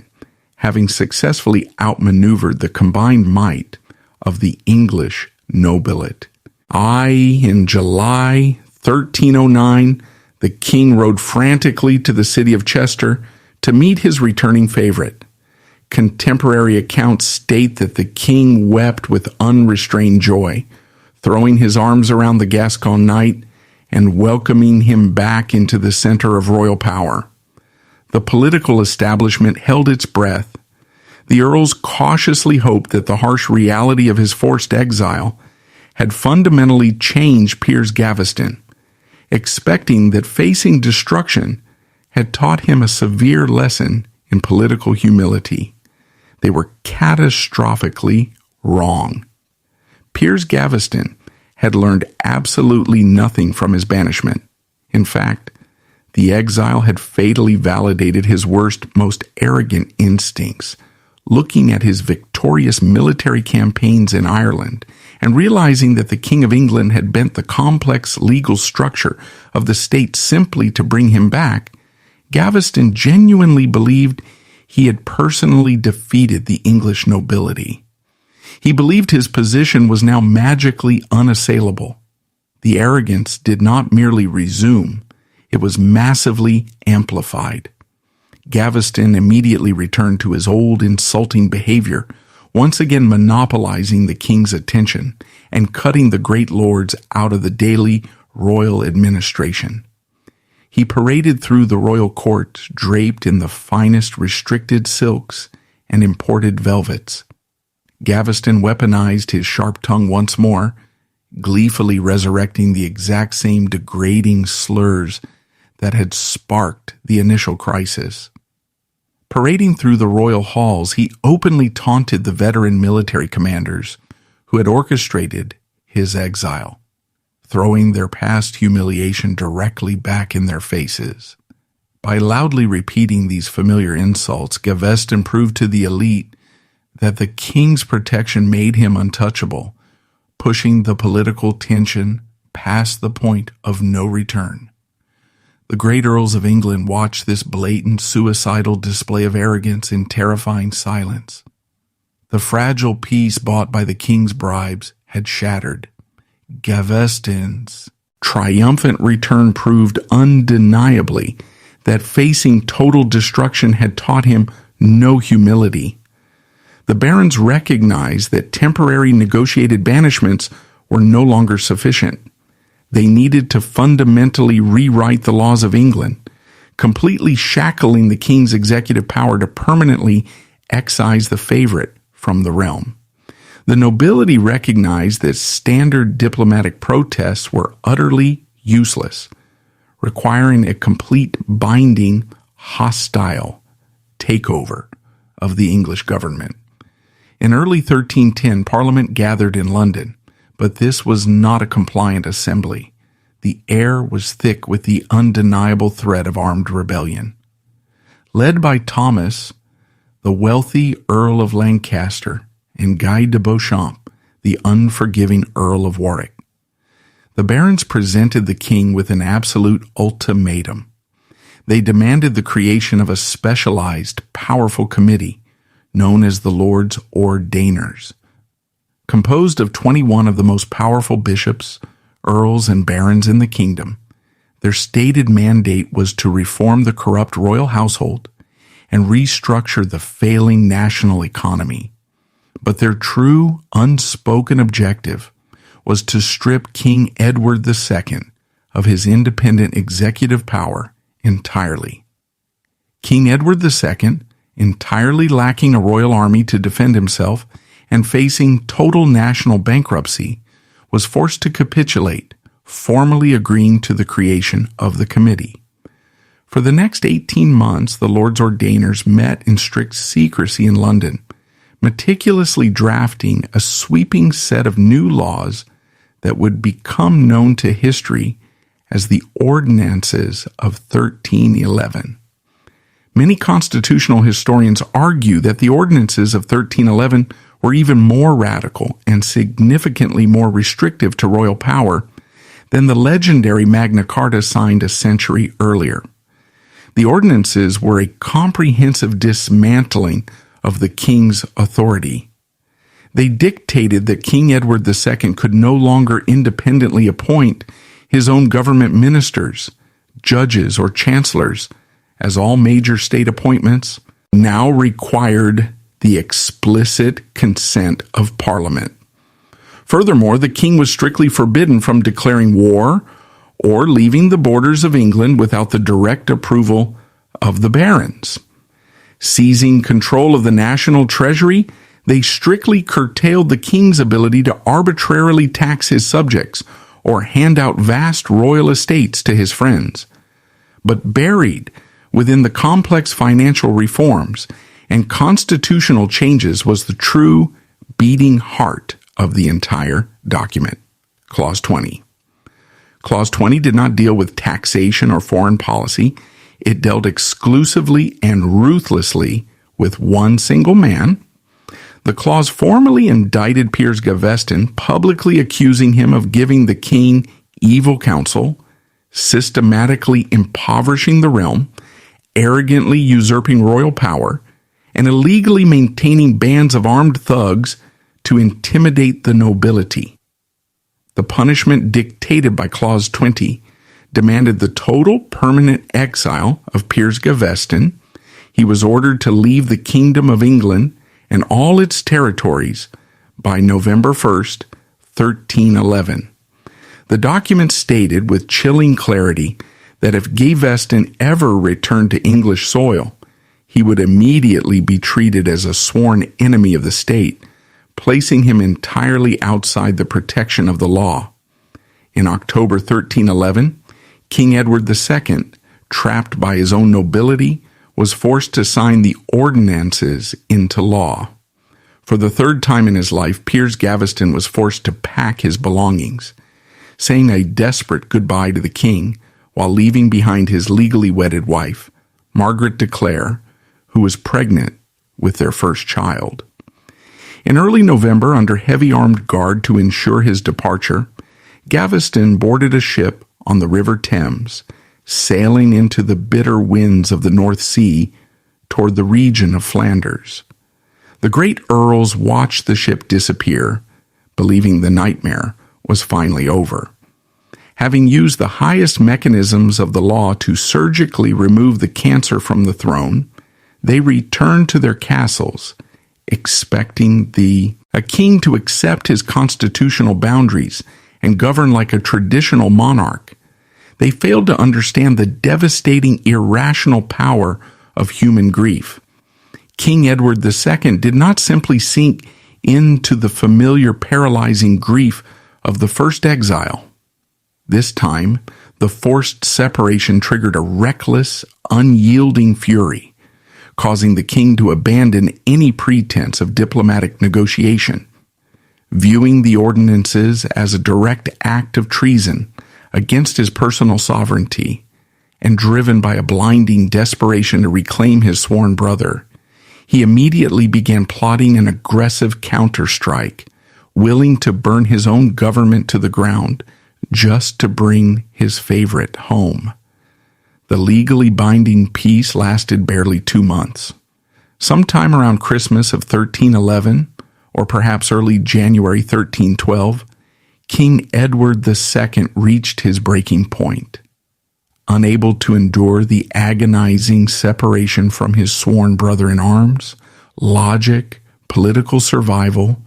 having successfully outmaneuvered the combined might of the English nobility. In July 1309, the king rode frantically to the city of Chester to meet his returning favorite. Contemporary accounts state that the king wept with unrestrained joy, throwing his arms around the Gascon knight and welcoming him back into the center of royal power. The political establishment held its breath. The earls cautiously hoped that the harsh reality of his forced exile had fundamentally changed Piers Gaveston, expecting that facing destruction had taught him a severe lesson in political humility. They were catastrophically wrong. Piers Gaveston had learned absolutely nothing from his banishment. In fact, the exile had fatally validated his worst, most arrogant instincts. Looking at his victorious military campaigns in Ireland and realizing that the King of England had bent the complex legal structure of the state simply to bring him back, Gaveston genuinely believed he had personally defeated the English nobility. He believed his position was now magically unassailable. The arrogance did not merely resume, it was massively amplified. Gaveston immediately returned to his old insulting behavior, once again monopolizing the king's attention and cutting the great lords out of the daily royal administration. He paraded through the royal court draped in the finest restricted silks and imported velvets. Gaveston weaponized his sharp tongue once more, gleefully resurrecting the exact same degrading slurs that had sparked the initial crisis. Parading through the royal halls, he openly taunted the veteran military commanders who had orchestrated his exile, throwing their past humiliation directly back in their faces. By loudly repeating these familiar insults, Gaveston proved to the elite that the king's protection made him untouchable, pushing the political tension past the point of no return. The great earls of England watched this blatant, suicidal display of arrogance in terrifying silence. The fragile peace bought by the king's bribes had shattered. Gaveston's triumphant return proved undeniably that facing total destruction had taught him no humility. The barons recognized that temporary negotiated banishments were no longer sufficient. They needed to fundamentally rewrite the laws of England, completely shackling the king's executive power to permanently excise the favorite from the realm. The nobility recognized that standard diplomatic protests were utterly useless, requiring a complete, binding, hostile takeover of the English government. In early 1310, Parliament gathered in London, but this was not a compliant assembly. The air was thick with the undeniable threat of armed rebellion. Led by Thomas, the wealthy Earl of Lancaster, and Guy de Beauchamp, the unforgiving Earl of Warwick, the barons presented the king with an absolute ultimatum. They demanded the creation of a specialized, powerful committee known as the Lords Ordainers, composed of 21 of the most powerful bishops, earls, and barons in the kingdom. Their stated mandate was to reform the corrupt royal household and restructure the failing national economy. But their true, unspoken objective was to strip King Edward II of his independent executive power entirely. King Edward II, entirely lacking a royal army to defend himself and facing total national bankruptcy, was forced to capitulate, formally agreeing to the creation of the committee. For the next 18 months, the Lords Ordainers met in strict secrecy in London, meticulously drafting a sweeping set of new laws that would become known to history as the Ordinances of 1311. Many constitutional historians argue that the Ordinances of 1311 were even more radical and significantly more restrictive to royal power than the legendary Magna Carta signed a century earlier. The Ordinances were a comprehensive dismantling of the king's authority. They dictated that King Edward II could no longer independently appoint his own government ministers, judges, or chancellors, as all major state appointments now required the explicit consent of Parliament. Furthermore, the king was strictly forbidden from declaring war or leaving the borders of England without the direct approval of the barons. Seizing control of the national treasury, they strictly curtailed the king's ability to arbitrarily tax his subjects or hand out vast royal estates to his friends. But buried within the complex financial reforms and constitutional changes was the true beating heart of the entire document, Clause 20. Clause 20 did not deal with taxation or foreign policy. It dealt exclusively and ruthlessly with one single man. The clause formally indicted Piers Gaveston, publicly accusing him of giving the king evil counsel, systematically impoverishing the realm, arrogantly usurping royal power, and illegally maintaining bands of armed thugs to intimidate the nobility. The punishment dictated by Clause 20 demanded the total permanent exile of Piers Gaveston. He was ordered to leave the Kingdom of England and all its territories by November 1st, 1311. The document stated with chilling clarity that if Gaveston ever returned to English soil, he would immediately be treated as a sworn enemy of the state, placing him entirely outside the protection of the law. In October 1311, King Edward II, trapped by his own nobility, was forced to sign the Ordinances into law. For the third time in his life, Piers Gaveston was forced to pack his belongings, saying a desperate goodbye to the king while leaving behind his legally wedded wife, Margaret de Clare, who was pregnant with their first child. In early November, under heavy armed guard to ensure his departure, Gaveston boarded a ship on the River Thames, sailing into the bitter winds of the North Sea toward the region of Flanders. The great earls watched the ship disappear, believing the nightmare was finally over. Having used the highest mechanisms of the law to surgically remove the cancer from the throne, they returned to their castles, expecting a king to accept his constitutional boundaries and govern like a traditional monarch. They failed to understand the devastating, irrational power of human grief. King Edward II did not simply sink into the familiar paralyzing grief of the first exile. This time, the forced separation triggered a reckless, unyielding fury, causing the king to abandon any pretense of diplomatic negotiation. Viewing the ordinances as a direct act of treason against his personal sovereignty, and driven by a blinding desperation to reclaim his sworn brother, he immediately began plotting an aggressive counterstrike, willing to burn his own government to the ground just to bring his favorite home. The legally binding peace lasted barely 2 months. Sometime around Christmas of 1311, or perhaps early January 1312, King Edward II reached his breaking point. Unable to endure the agonizing separation from his sworn brother-in-arms, logic, political survival,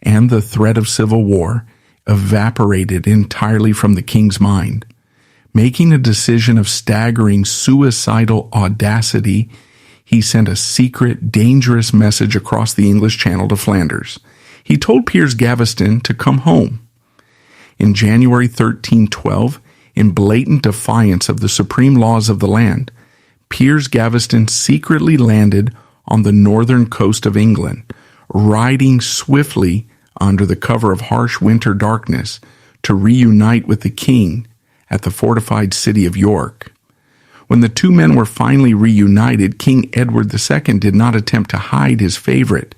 and the threat of civil war evaporated entirely from the king's mind. Making a decision of staggering suicidal audacity, he sent a secret, dangerous message across the English Channel to Flanders, He told Piers Gaveston to come home. In January 1312, in blatant defiance of the supreme laws of the land, Piers Gaveston secretly landed on the northern coast of England, riding swiftly under the cover of harsh winter darkness to reunite with the king at the fortified city of York. When the two men were finally reunited, King Edward II did not attempt to hide his favorite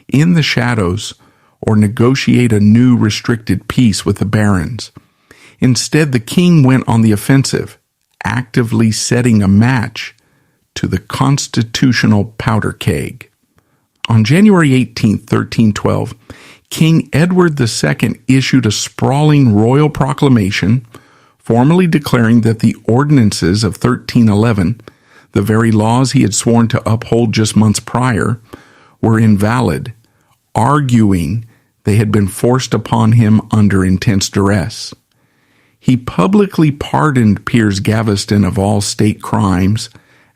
in the shadows or negotiate a new restricted peace with the barons. Instead, the king went on the offensive, actively setting a match to the constitutional powder keg. On January 18, 1312, King Edward II issued a sprawling royal proclamation formally declaring that the Ordinances of 1311, the very laws he had sworn to uphold just months prior, were invalid, arguing they had been forced upon him under intense duress. He publicly pardoned Piers Gaveston of all state crimes,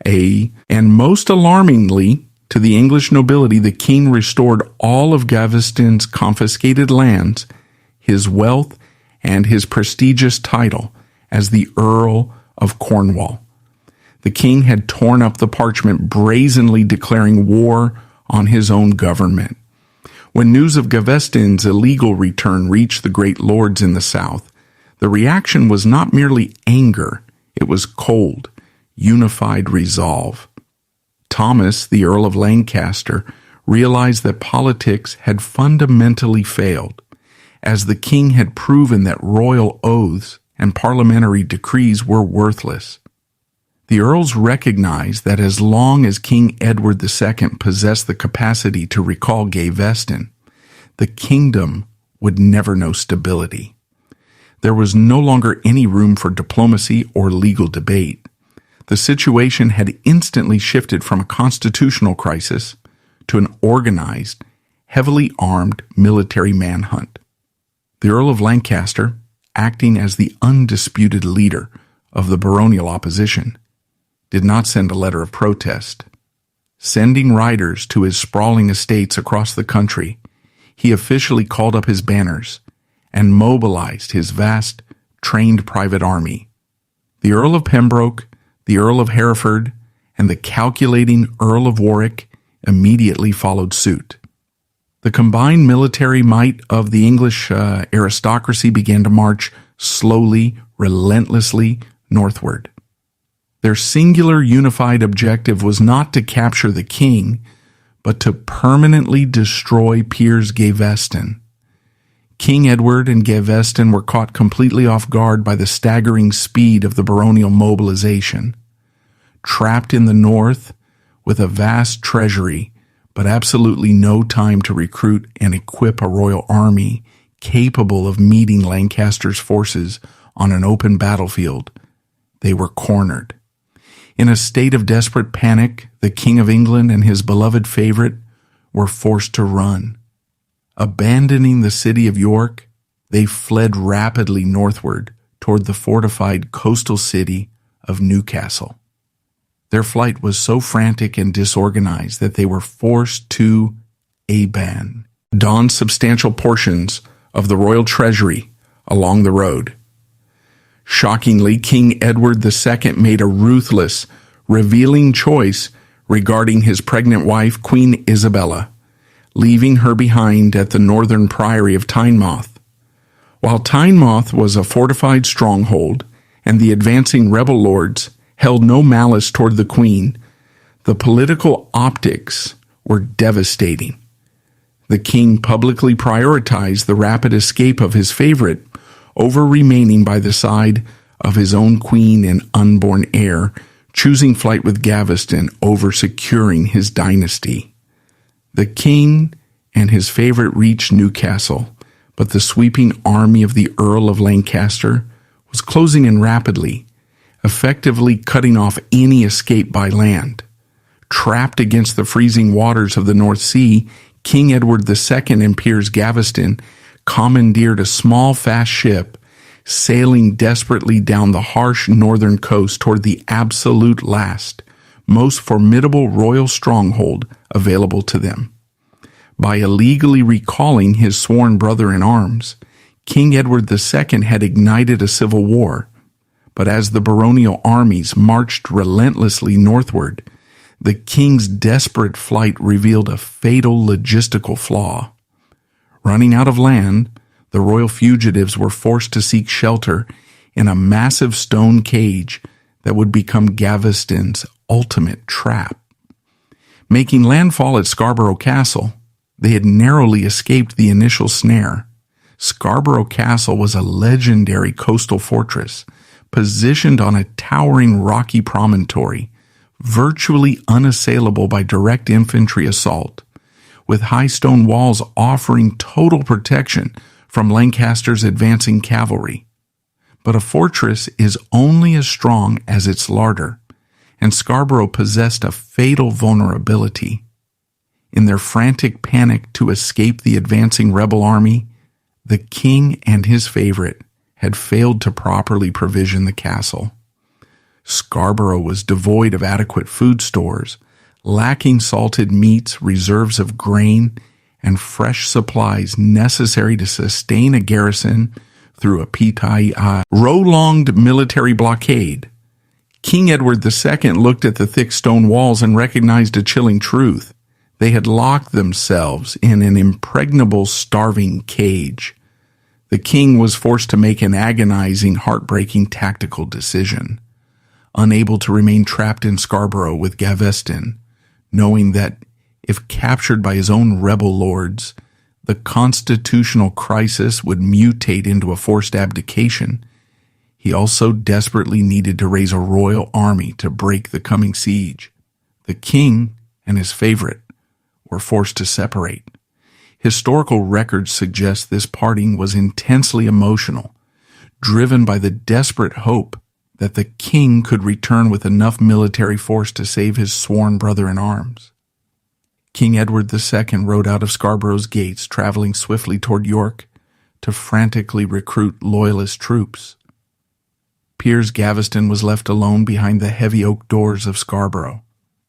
and most alarmingly to the English nobility, the king restored all of Gaveston's confiscated lands, his wealth, and his prestigious title as the Earl of Cornwall. The king had torn up the parchment, brazenly declaring war on his own government. When news of Gaveston's illegal return reached the great lords in the south, the reaction was not merely anger, it was cold, unified resolve. Thomas, the Earl of Lancaster, realized that politics had fundamentally failed, as the king had proven that royal oaths and parliamentary decrees were worthless. The earls recognized that as long as King Edward II possessed the capacity to recall Gaveston, the kingdom would never know stability. There was no longer any room for diplomacy or legal debate. The situation had instantly shifted from a constitutional crisis to an organized, heavily armed military manhunt. The Earl of Lancaster, acting as the undisputed leader of the baronial opposition, did not send a letter of protest. Sending riders to his sprawling estates across the country, he officially called up his banners and mobilized his vast, trained private army. The Earl of Pembroke, the Earl of Hereford, and the calculating Earl of Warwick immediately followed suit. The combined military might of the English aristocracy began to march slowly, relentlessly northward. Their singular unified objective was not to capture the king, but to permanently destroy Piers Gaveston. King Edward and Gaveston were caught completely off guard by the staggering speed of the baronial mobilization. Trapped in the north with a vast treasury, but absolutely no time to recruit and equip a royal army capable of meeting Lancaster's forces on an open battlefield, they were cornered. In a state of desperate panic, the King of England and his beloved favorite were forced to run. Abandoning the city of York, they fled rapidly northward toward the fortified coastal city of Newcastle. Their flight was so frantic and disorganized that they were forced to abandon substantial portions of the royal treasury along the road. Shockingly, King Edward II made a ruthless, revealing choice regarding his pregnant wife, Queen Isabella, leaving her behind at the northern priory of Tynemouth. While Tynemouth was a fortified stronghold and the advancing rebel lords held no malice toward the queen, the political optics were devastating. The king publicly prioritized the rapid escape of his favorite over remaining by the side of his own queen and unborn heir, choosing flight with Gaveston over securing his dynasty. The king and his favorite reached Newcastle, but the sweeping army of the Earl of Lancaster was closing in rapidly, effectively cutting off any escape by land. Trapped against the freezing waters of the North Sea, King Edward II and Piers Gaveston commandeered a small, fast ship, sailing desperately down the harsh northern coast toward the absolute last, most formidable royal stronghold available to them. By illegally recalling his sworn brother-in-arms, King Edward II had ignited a civil war, but as the baronial armies marched relentlessly northward, the king's desperate flight revealed a fatal logistical flaw. Running out of land, the royal fugitives were forced to seek shelter in a massive stone cage that would become Gaveston's ultimate trap. Making landfall at Scarborough Castle, they had narrowly escaped the initial snare. Scarborough Castle was a legendary coastal fortress, positioned on a towering rocky promontory, virtually unassailable by direct infantry assault, with high stone walls offering total protection from Lancaster's advancing cavalry. But a fortress is only as strong as its larder, and Scarborough possessed a fatal vulnerability. In their frantic panic to escape the advancing rebel army, the king and his favorite had failed to properly provision the castle. Scarborough was devoid of adequate food stores, lacking salted meats, reserves of grain, and fresh supplies necessary to sustain a garrison through a prolonged military blockade. King Edward II looked at the thick stone walls and recognized a chilling truth. They had locked themselves in an impregnable, starving cage. The king was forced to make an agonizing, heartbreaking tactical decision. Unable to remain trapped in Scarborough with Gaveston, knowing that if captured by his own rebel lords, the constitutional crisis would mutate into a forced abdication, he also desperately needed to raise a royal army to break the coming siege. The king and his favorite were forced to separate. Historical records suggest this parting was intensely emotional, driven by the desperate hope that the king could return with enough military force to save his sworn brother-in-arms. King Edward II rode out of Scarborough's gates, traveling swiftly toward York to frantically recruit loyalist troops. Piers Gaveston was left alone behind the heavy oak doors of Scarborough,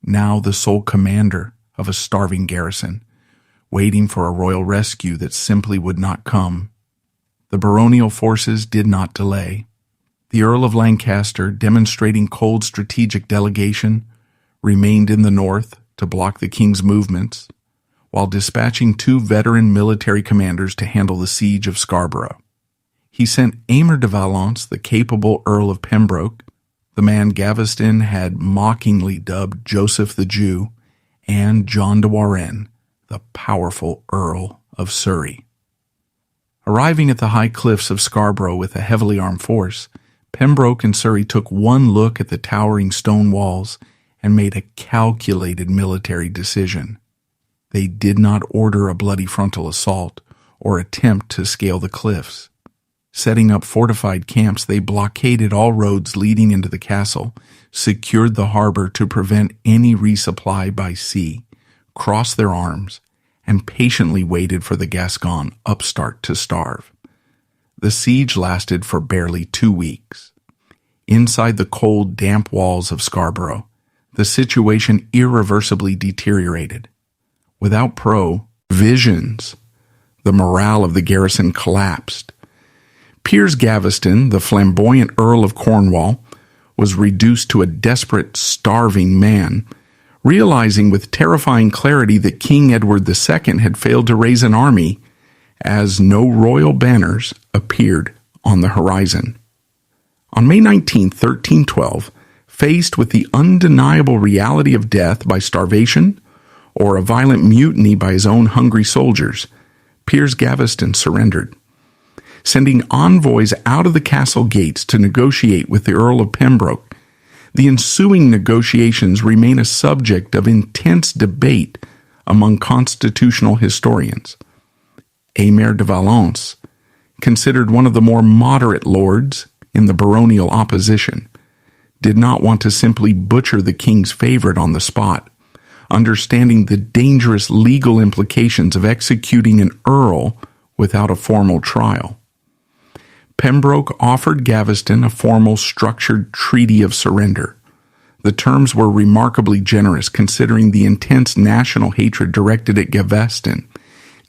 now the sole commander of a starving garrison, waiting for a royal rescue that simply would not come. The baronial forces did not delay. The Earl of Lancaster, demonstrating cold strategic delegation, remained in the north to block the king's movements, while dispatching 2 veteran military commanders to handle the siege of Scarborough. He sent Aymer de Valence, the capable Earl of Pembroke, the man Gaveston had mockingly dubbed Joseph the Jew, and John de Warenne, the powerful Earl of Surrey. Arriving at the high cliffs of Scarborough with a heavily armed force, Pembroke and Surrey took one look at the towering stone walls and made a calculated military decision. They did not order a bloody frontal assault or attempt to scale the cliffs. Setting up fortified camps, they blockaded all roads leading into the castle, secured the harbor to prevent any resupply by sea, crossed their arms, and patiently waited for the Gascon upstart to starve. The siege lasted for barely 2 weeks. Inside the cold, damp walls of Scarborough, the situation irreversibly deteriorated. Without provisions, the morale of the garrison collapsed. Piers Gaveston, the flamboyant Earl of Cornwall, was reduced to a desperate, starving man, realizing with terrifying clarity that King Edward II had failed to raise an army, as no royal banners appeared on the horizon. On May 19, 1312, faced with the undeniable reality of death by starvation or a violent mutiny by his own hungry soldiers, Piers Gaveston surrendered. Sending envoys out of the castle gates to negotiate with the Earl of Pembroke, the ensuing negotiations remain a subject of intense debate among constitutional historians. Aymer de Valence, considered one of the more moderate lords in the baronial opposition, did not want to simply butcher the king's favorite on the spot, understanding the dangerous legal implications of executing an earl without a formal trial. Pembroke offered Gaveston a formal, structured treaty of surrender. The terms were remarkably generous considering the intense national hatred directed at Gaveston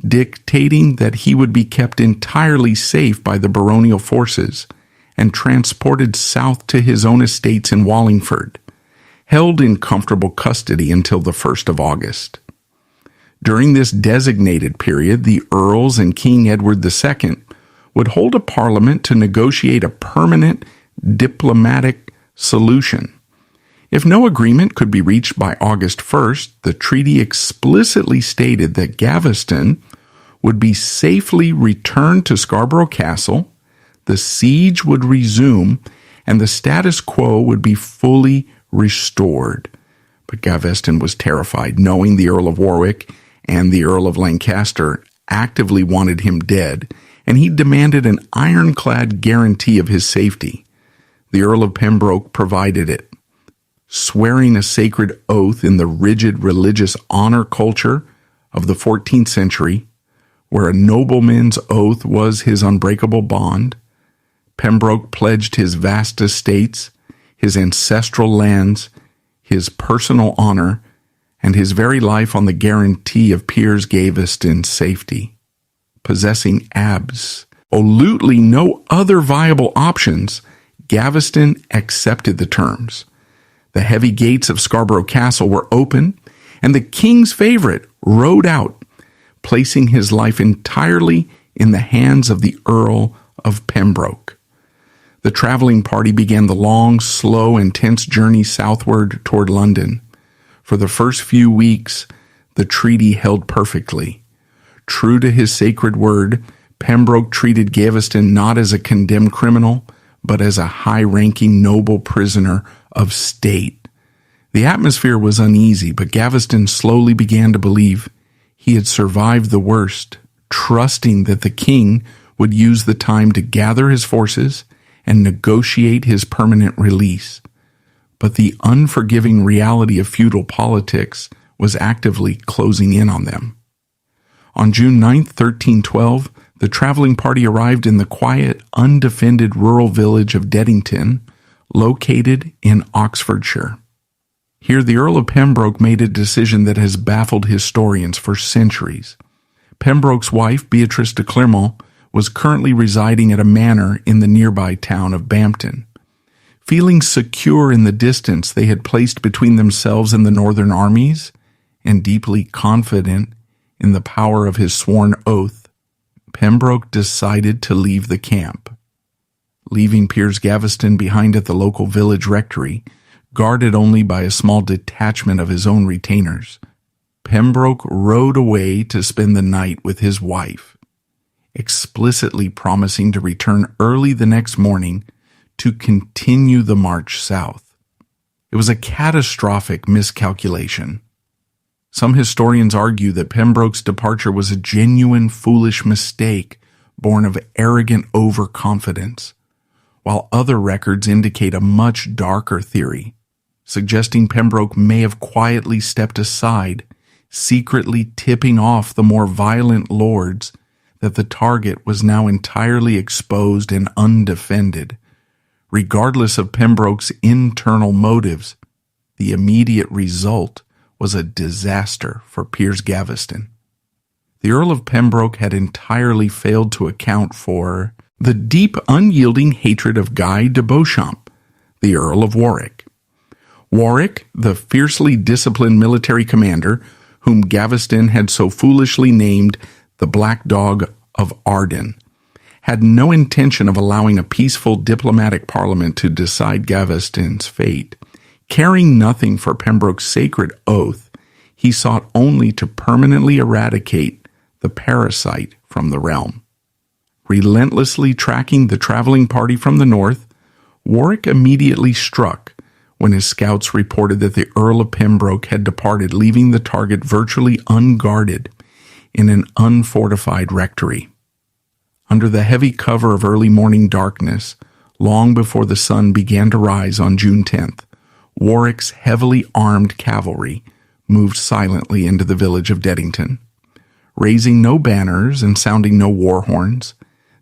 dictating that he would be kept entirely safe by the baronial forces and transported south to his own estates in Wallingford, held in comfortable custody until the 1st of August. During this designated period, the earls and King Edward II would hold a parliament to negotiate a permanent diplomatic solution. If no agreement could be reached by August 1st, the treaty explicitly stated that Gaveston would be safely returned to Scarborough Castle, the siege would resume, and the status quo would be fully restored. But Gaveston was terrified, knowing the Earl of Warwick and the Earl of Lancaster actively wanted him dead, and he demanded an ironclad guarantee of his safety. The Earl of Pembroke provided it, swearing a sacred oath in the rigid religious honor culture of the 14th century, where a nobleman's oath was his unbreakable bond. Pembroke pledged his vast estates, his ancestral lands, his personal honor, and his very life on the guarantee of Piers Gaveston's safety. Possessing absolutely no other viable options, Gaveston accepted the terms. The heavy gates of Scarborough Castle were open, and the king's favorite rode out, placing his life entirely in the hands of the Earl of Pembroke. The traveling party began the long, slow, and tense journey southward toward London. For the first few weeks, the treaty held perfectly. True to his sacred word, Pembroke treated Gaveston not as a condemned criminal, but as a high-ranking noble prisoner of state. The atmosphere was uneasy, but Gaveston slowly began to believe he had survived the worst, trusting that the king would use the time to gather his forces and negotiate his permanent release. But the unforgiving reality of feudal politics was actively closing in on them. On June 9, 1312, the traveling party arrived in the quiet, undefended rural village of Deddington, located in Oxfordshire. Here, the Earl of Pembroke made a decision that has baffled historians for centuries. Pembroke's wife, Beatrice de Clermont, was currently residing at a manor in the nearby town of Bampton. Feeling secure in the distance they had placed between themselves and the northern armies, and deeply confident in the power of his sworn oath, Pembroke decided to leave the camp. Leaving Piers Gaveston behind at the local village rectory, guarded only by a small detachment of his own retainers, Pembroke rode away to spend the night with his wife, explicitly promising to return early the next morning to continue the march south. It was a catastrophic miscalculation. Some historians argue that Pembroke's departure was a genuine foolish mistake born of arrogant overconfidence, while other records indicate a much darker theory, suggesting Pembroke may have quietly stepped aside, secretly tipping off the more violent lords that the target was now entirely exposed and undefended. Regardless of Pembroke's internal motives, the immediate result was a disaster for Piers Gaveston. The Earl of Pembroke had entirely failed to account for the deep, unyielding hatred of Guy de Beauchamp, the Earl of Warwick. Warwick, the fiercely disciplined military commander whom Gaveston had so foolishly named the Black Dog of Arden, had no intention of allowing a peaceful diplomatic parliament to decide Gaveston's fate. Caring nothing for Pembroke's sacred oath, he sought only to permanently eradicate the parasite from the realm. Relentlessly tracking the traveling party from the north, Warwick immediately struck when his scouts reported that the Earl of Pembroke had departed, leaving the target virtually unguarded in an unfortified rectory. Under the heavy cover of early morning darkness, long before the sun began to rise on June 10th, Warwick's heavily armed cavalry moved silently into the village of Deddington. Raising no banners and sounding no war horns,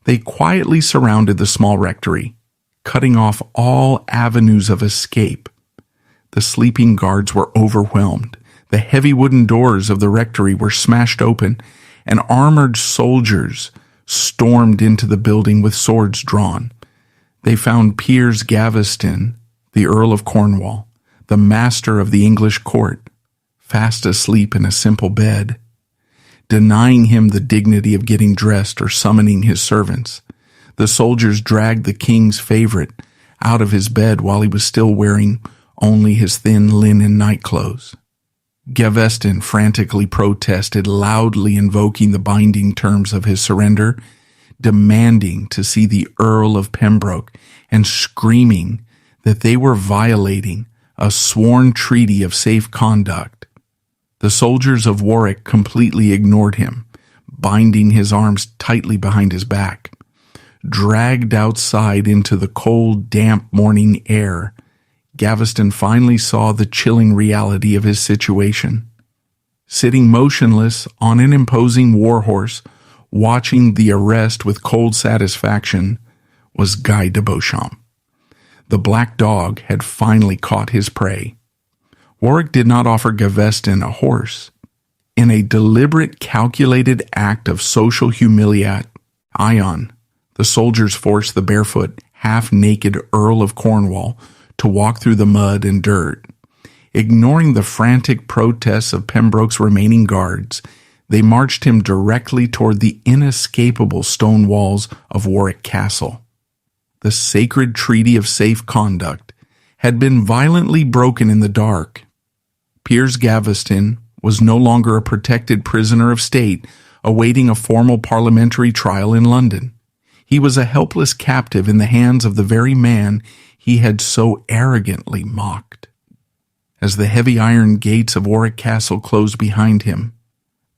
they quietly surrounded the small rectory, cutting off all avenues of escape. The sleeping guards were overwhelmed. The heavy wooden doors of the rectory were smashed open, and armored soldiers stormed into the building with swords drawn. They found Piers Gaveston, the Earl of Cornwall, the master of the English court, fast asleep in a simple bed. Denying him the dignity of getting dressed or summoning his servants, the soldiers dragged the king's favorite out of his bed while he was still wearing only his thin linen nightclothes. Gaveston frantically protested, loudly invoking the binding terms of his surrender, demanding to see the Earl of Pembroke, and screaming that they were violating a sworn treaty of safe conduct. The soldiers of Warwick completely ignored him, binding his arms tightly behind his back. Dragged outside into the cold, damp morning air, Gaveston finally saw the chilling reality of his situation. Sitting motionless on an imposing warhorse, watching the arrest with cold satisfaction, was Guy de Beauchamp. The black dog had finally caught his prey. Warwick did not offer Gaveston a horse. In a deliberate, calculated act of social humiliation, the soldiers forced the barefoot, half-naked Earl of Cornwall to walk through the mud and dirt. Ignoring the frantic protests of Pembroke's remaining guards, they marched him directly toward the inescapable stone walls of Warwick Castle. The sacred treaty of safe conduct had been violently broken in the dark. Piers Gaveston was no longer a protected prisoner of state awaiting a formal parliamentary trial in London. He was a helpless captive in the hands of the very man he had so arrogantly mocked. As the heavy iron gates of Warwick Castle closed behind him,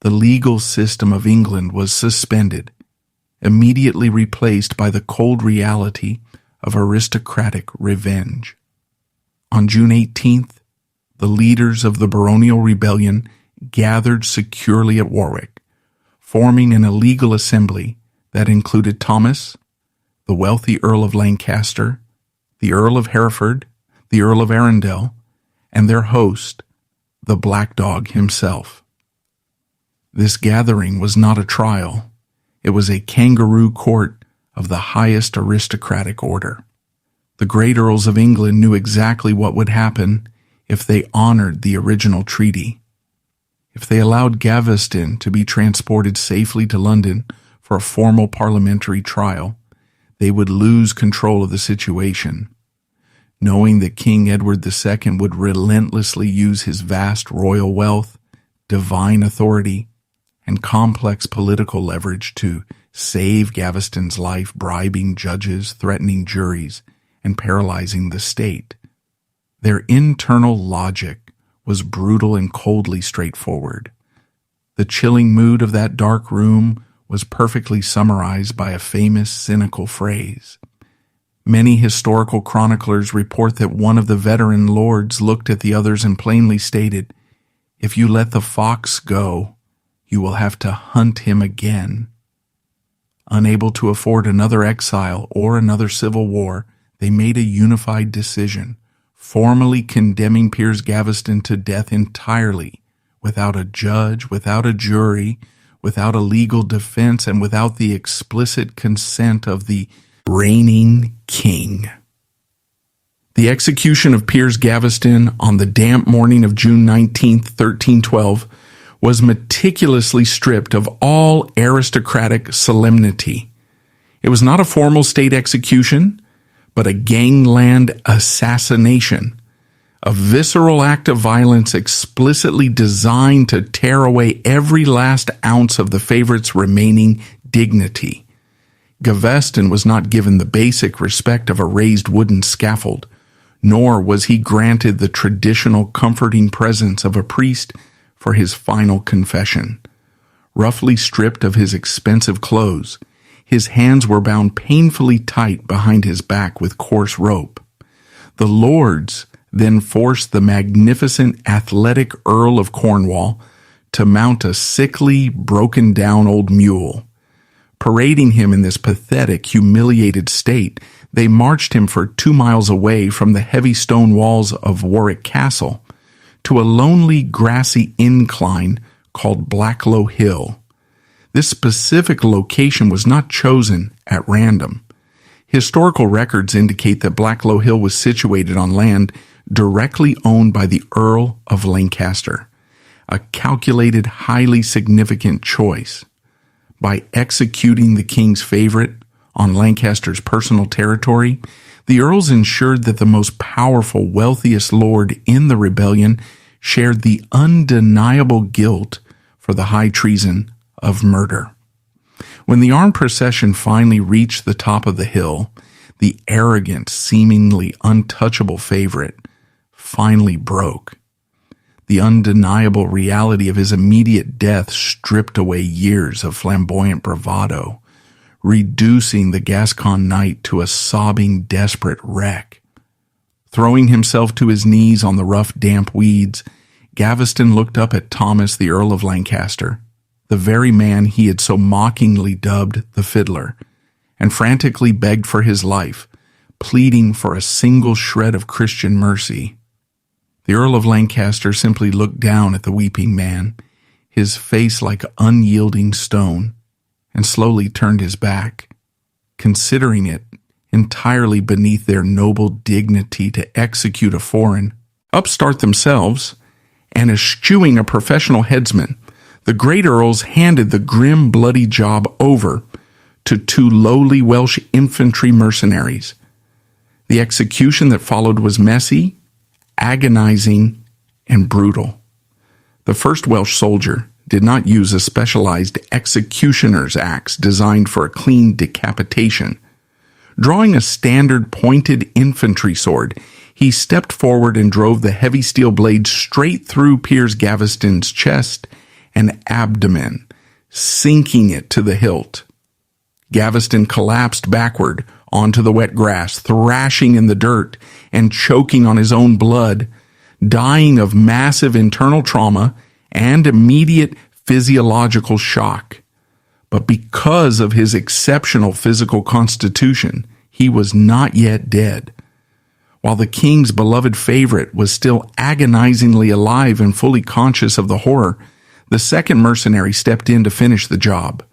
the legal system of England was suspended, immediately replaced by the cold reality of aristocratic revenge. On June 18th, the leaders of the baronial rebellion gathered securely at Warwick, forming an illegal assembly that included Thomas, the wealthy Earl of Lancaster, the Earl of Hereford, the Earl of Arundel, and their host, the Black Dog himself. This gathering was not a trial. It was a kangaroo court of the highest aristocratic order. The great earls of England knew exactly what would happen if they honored the original treaty. If they allowed Gaveston to be transported safely to London for a formal parliamentary trial, they would lose control of the situation. Knowing that King Edward II would relentlessly use his vast royal wealth, divine authority, and complex political leverage to save Gaveston's life, bribing judges, threatening juries, and paralyzing the state. Their internal logic was brutal and coldly straightforward. The chilling mood of that dark room was perfectly summarized by a famous cynical phrase. Many historical chroniclers report that one of the veteran lords looked at the others and plainly stated, "If you let the fox go, you will have to hunt him again." Unable to afford another exile or another civil war, they made a unified decision, formally condemning Piers Gaveston to death entirely, without a judge, without a jury, without a legal defense, and without the explicit consent of the reigning king. The execution of Piers Gaveston on the damp morning of June 19th, 1312, was meticulously stripped of all aristocratic solemnity. It was not a formal state execution, but a gangland assassination, a visceral act of violence explicitly designed to tear away every last ounce of the favorite's remaining dignity. Gaveston was not given the basic respect of a raised wooden scaffold, nor was he granted the traditional comforting presence of a priest for his final confession. Roughly stripped of his expensive clothes, his hands were bound painfully tight behind his back with coarse rope. The lords then forced the magnificent, athletic Earl of Cornwall to mount a sickly, broken-down old mule. Parading him in this pathetic, humiliated state, they marched him for 2 miles away from the heavy stone walls of Warwick Castle to a lonely, grassy incline called Blacklow Hill. This specific location was not chosen at random. Historical records indicate that Blacklow Hill was situated on land directly owned by the Earl of Lancaster, a calculated, highly significant choice. By executing the king's favorite on Lancaster's personal territory, the earls ensured that the most powerful, wealthiest lord in the rebellion shared the undeniable guilt for the high treason of murder. When the armed procession finally reached the top of the hill, the arrogant, seemingly untouchable favorite finally broke. The undeniable reality of his immediate death stripped away years of flamboyant bravado, reducing the Gascon knight to a sobbing, desperate wreck. Throwing himself to his knees on the rough, damp weeds, Gaveston looked up at Thomas, the Earl of Lancaster, the very man he had so mockingly dubbed the Fiddler, and frantically begged for his life, pleading for a single shred of Christian mercy. The Earl of Lancaster simply looked down at the weeping man, his face like unyielding stone, and slowly turned his back, considering it entirely beneath their noble dignity to execute a foreign upstart themselves, and eschewing a professional headsman. The great earls handed the grim, bloody job over to two lowly Welsh infantry mercenaries. The execution that followed was messy, agonizing, and brutal. The first Welsh soldier did not use a specialized executioner's axe designed for a clean decapitation. Drawing a standard pointed infantry sword, he stepped forward and drove the heavy steel blade straight through Piers Gaveston's chest and abdomen, sinking it to the hilt. Gaveston collapsed backward onto the wet grass, thrashing in the dirt and choking on his own blood, dying of massive internal trauma and immediate physiological shock. But because of his exceptional physical constitution, he was not yet dead. While the king's beloved favorite was still agonizingly alive and fully conscious of the horror, the second mercenary stepped in to finish the job.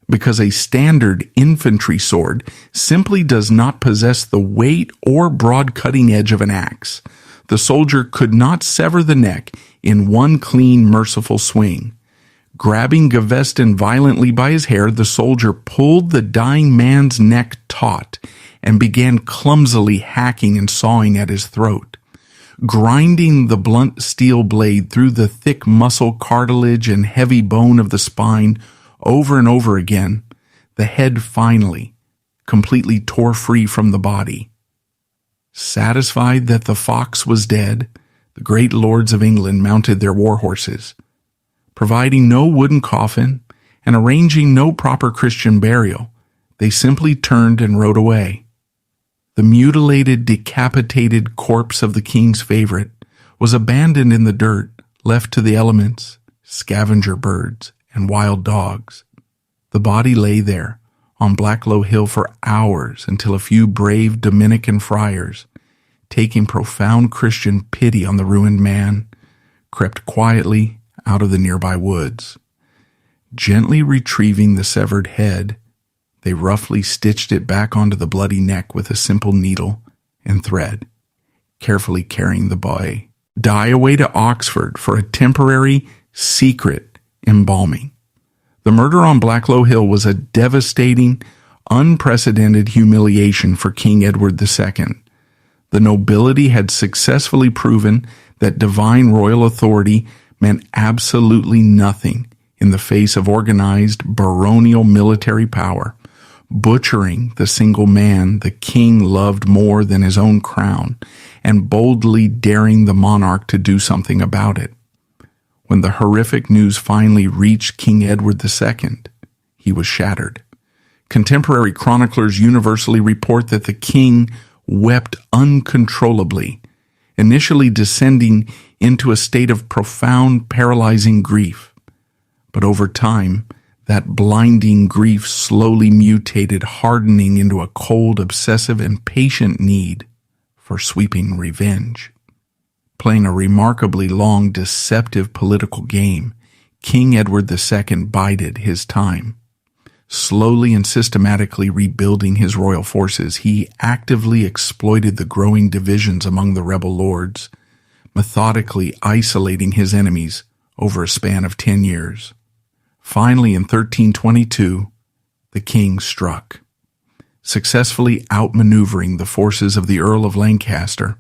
Because a standard infantry sword simply does not possess the weight or broad cutting edge of an axe, the soldier could not sever the neck in one clean, merciful swing. Grabbing Gaveston violently by his hair, the soldier pulled the dying man's neck taut and began clumsily hacking and sawing at his throat. Grinding the blunt steel blade through the thick muscle cartilage and heavy bone of the spine over and over again, the head finally completely tore free from the body. Satisfied that the fox was dead, the great lords of England mounted their war horses. Providing no wooden coffin and arranging no proper Christian burial, they simply turned and rode away. The mutilated, decapitated corpse of the king's favorite was abandoned in the dirt, left to the elements, scavenger birds, and wild dogs. The body lay there on Blacklow Hill for hours until a few brave Dominican friars, taking profound Christian pity on the ruined man, crept quietly out of the nearby woods. Gently retrieving the severed head, they roughly stitched it back onto the bloody neck with a simple needle and thread, carefully carrying the body away to Oxford for a temporary, secret embalming. The murder on Blacklow Hill was a devastating, unprecedented humiliation for King Edward II. The nobility had successfully proven that divine royal authority meant absolutely nothing in the face of organized baronial military power, butchering the single man the king loved more than his own crown, and boldly daring the monarch to do something about it. When the horrific news finally reached King Edward II, he was shattered. Contemporary chroniclers universally report that the king wept uncontrollably, initially descending into a state of profound, paralyzing grief. But over time, that blinding grief slowly mutated, hardening into a cold, obsessive, and patient need for sweeping revenge. Playing a remarkably long, deceptive political game, King Edward II bided his time. Slowly and systematically rebuilding his royal forces, he actively exploited the growing divisions among the rebel lords, methodically isolating his enemies over a span of 10 years. Finally, in 1322, the king struck, successfully outmaneuvering the forces of the Earl of Lancaster.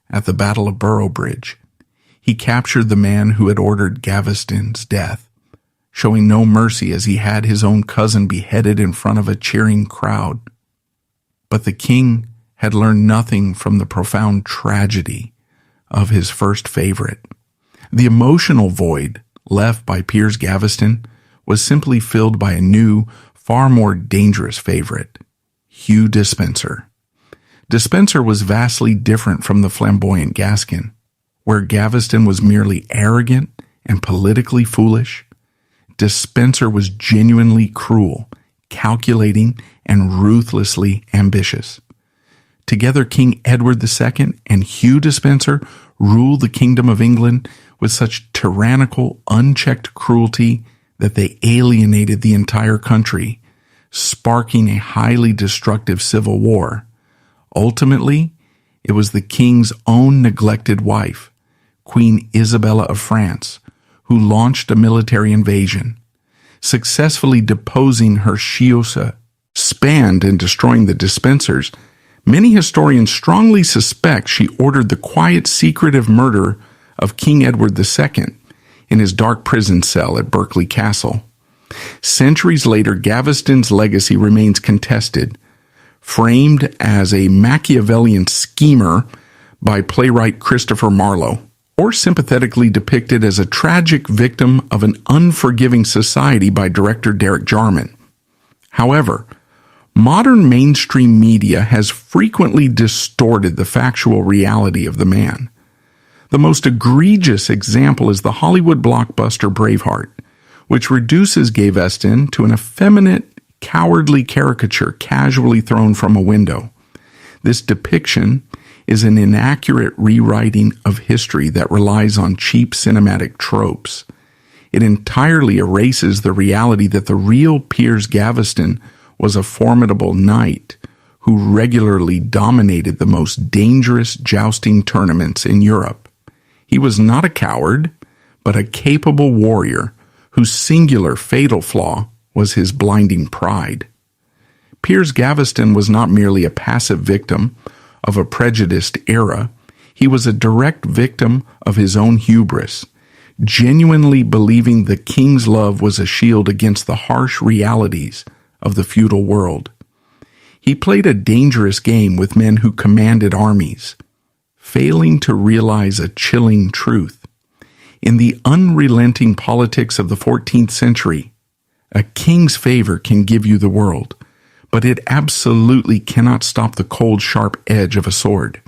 At the Battle of Boroughbridge, he captured the man who had ordered Gaveston's death, showing no mercy as he had his own cousin beheaded in front of a cheering crowd. But the king had learned nothing from the profound tragedy of his first favorite. The emotional void left by Piers Gaveston was simply filled by a new, far more dangerous favorite, Hugh Despenser. Despenser was vastly different from the flamboyant Gascon. Where Gaveston was merely arrogant and politically foolish, Despenser was genuinely cruel, calculating, and ruthlessly ambitious. Together, King Edward II and Hugh Despenser ruled the Kingdom of England with such tyrannical, unchecked cruelty that they alienated the entire country, sparking a highly destructive civil war. Ultimately, it was the king's own neglected wife, Queen Isabella of France, who launched a military invasion, successfully deposing her Chiusa, spanned and destroying the Despensers. Many historians strongly suspect she ordered the quiet, secretive murder of King Edward II in his dark prison cell at Berkeley Castle. Centuries later, Gaveston's legacy remains contested, framed as a Machiavellian schemer by playwright Christopher Marlowe, or sympathetically depicted as a tragic victim of an unforgiving society by director Derek Jarman. However, modern mainstream media has frequently distorted the factual reality of the man. The most egregious example is the Hollywood blockbuster Braveheart, which reduces Gaveston to an effeminate, cowardly caricature casually thrown from a window. This depiction is an inaccurate rewriting of history that relies on cheap cinematic tropes. It entirely erases the reality that the real Piers Gaveston was a formidable knight who regularly dominated the most dangerous jousting tournaments in Europe. He was not a coward, but a capable warrior whose singular fatal flaw was his blinding pride. Piers Gaveston was not merely a passive victim of a prejudiced era. He was a direct victim of his own hubris, genuinely believing the king's love was a shield against the harsh realities of the feudal world. He played a dangerous game with men who commanded armies, failing to realize a chilling truth. In the unrelenting politics of the 14th century, a king's favor can give you the world, but it absolutely cannot stop the cold, sharp edge of a sword.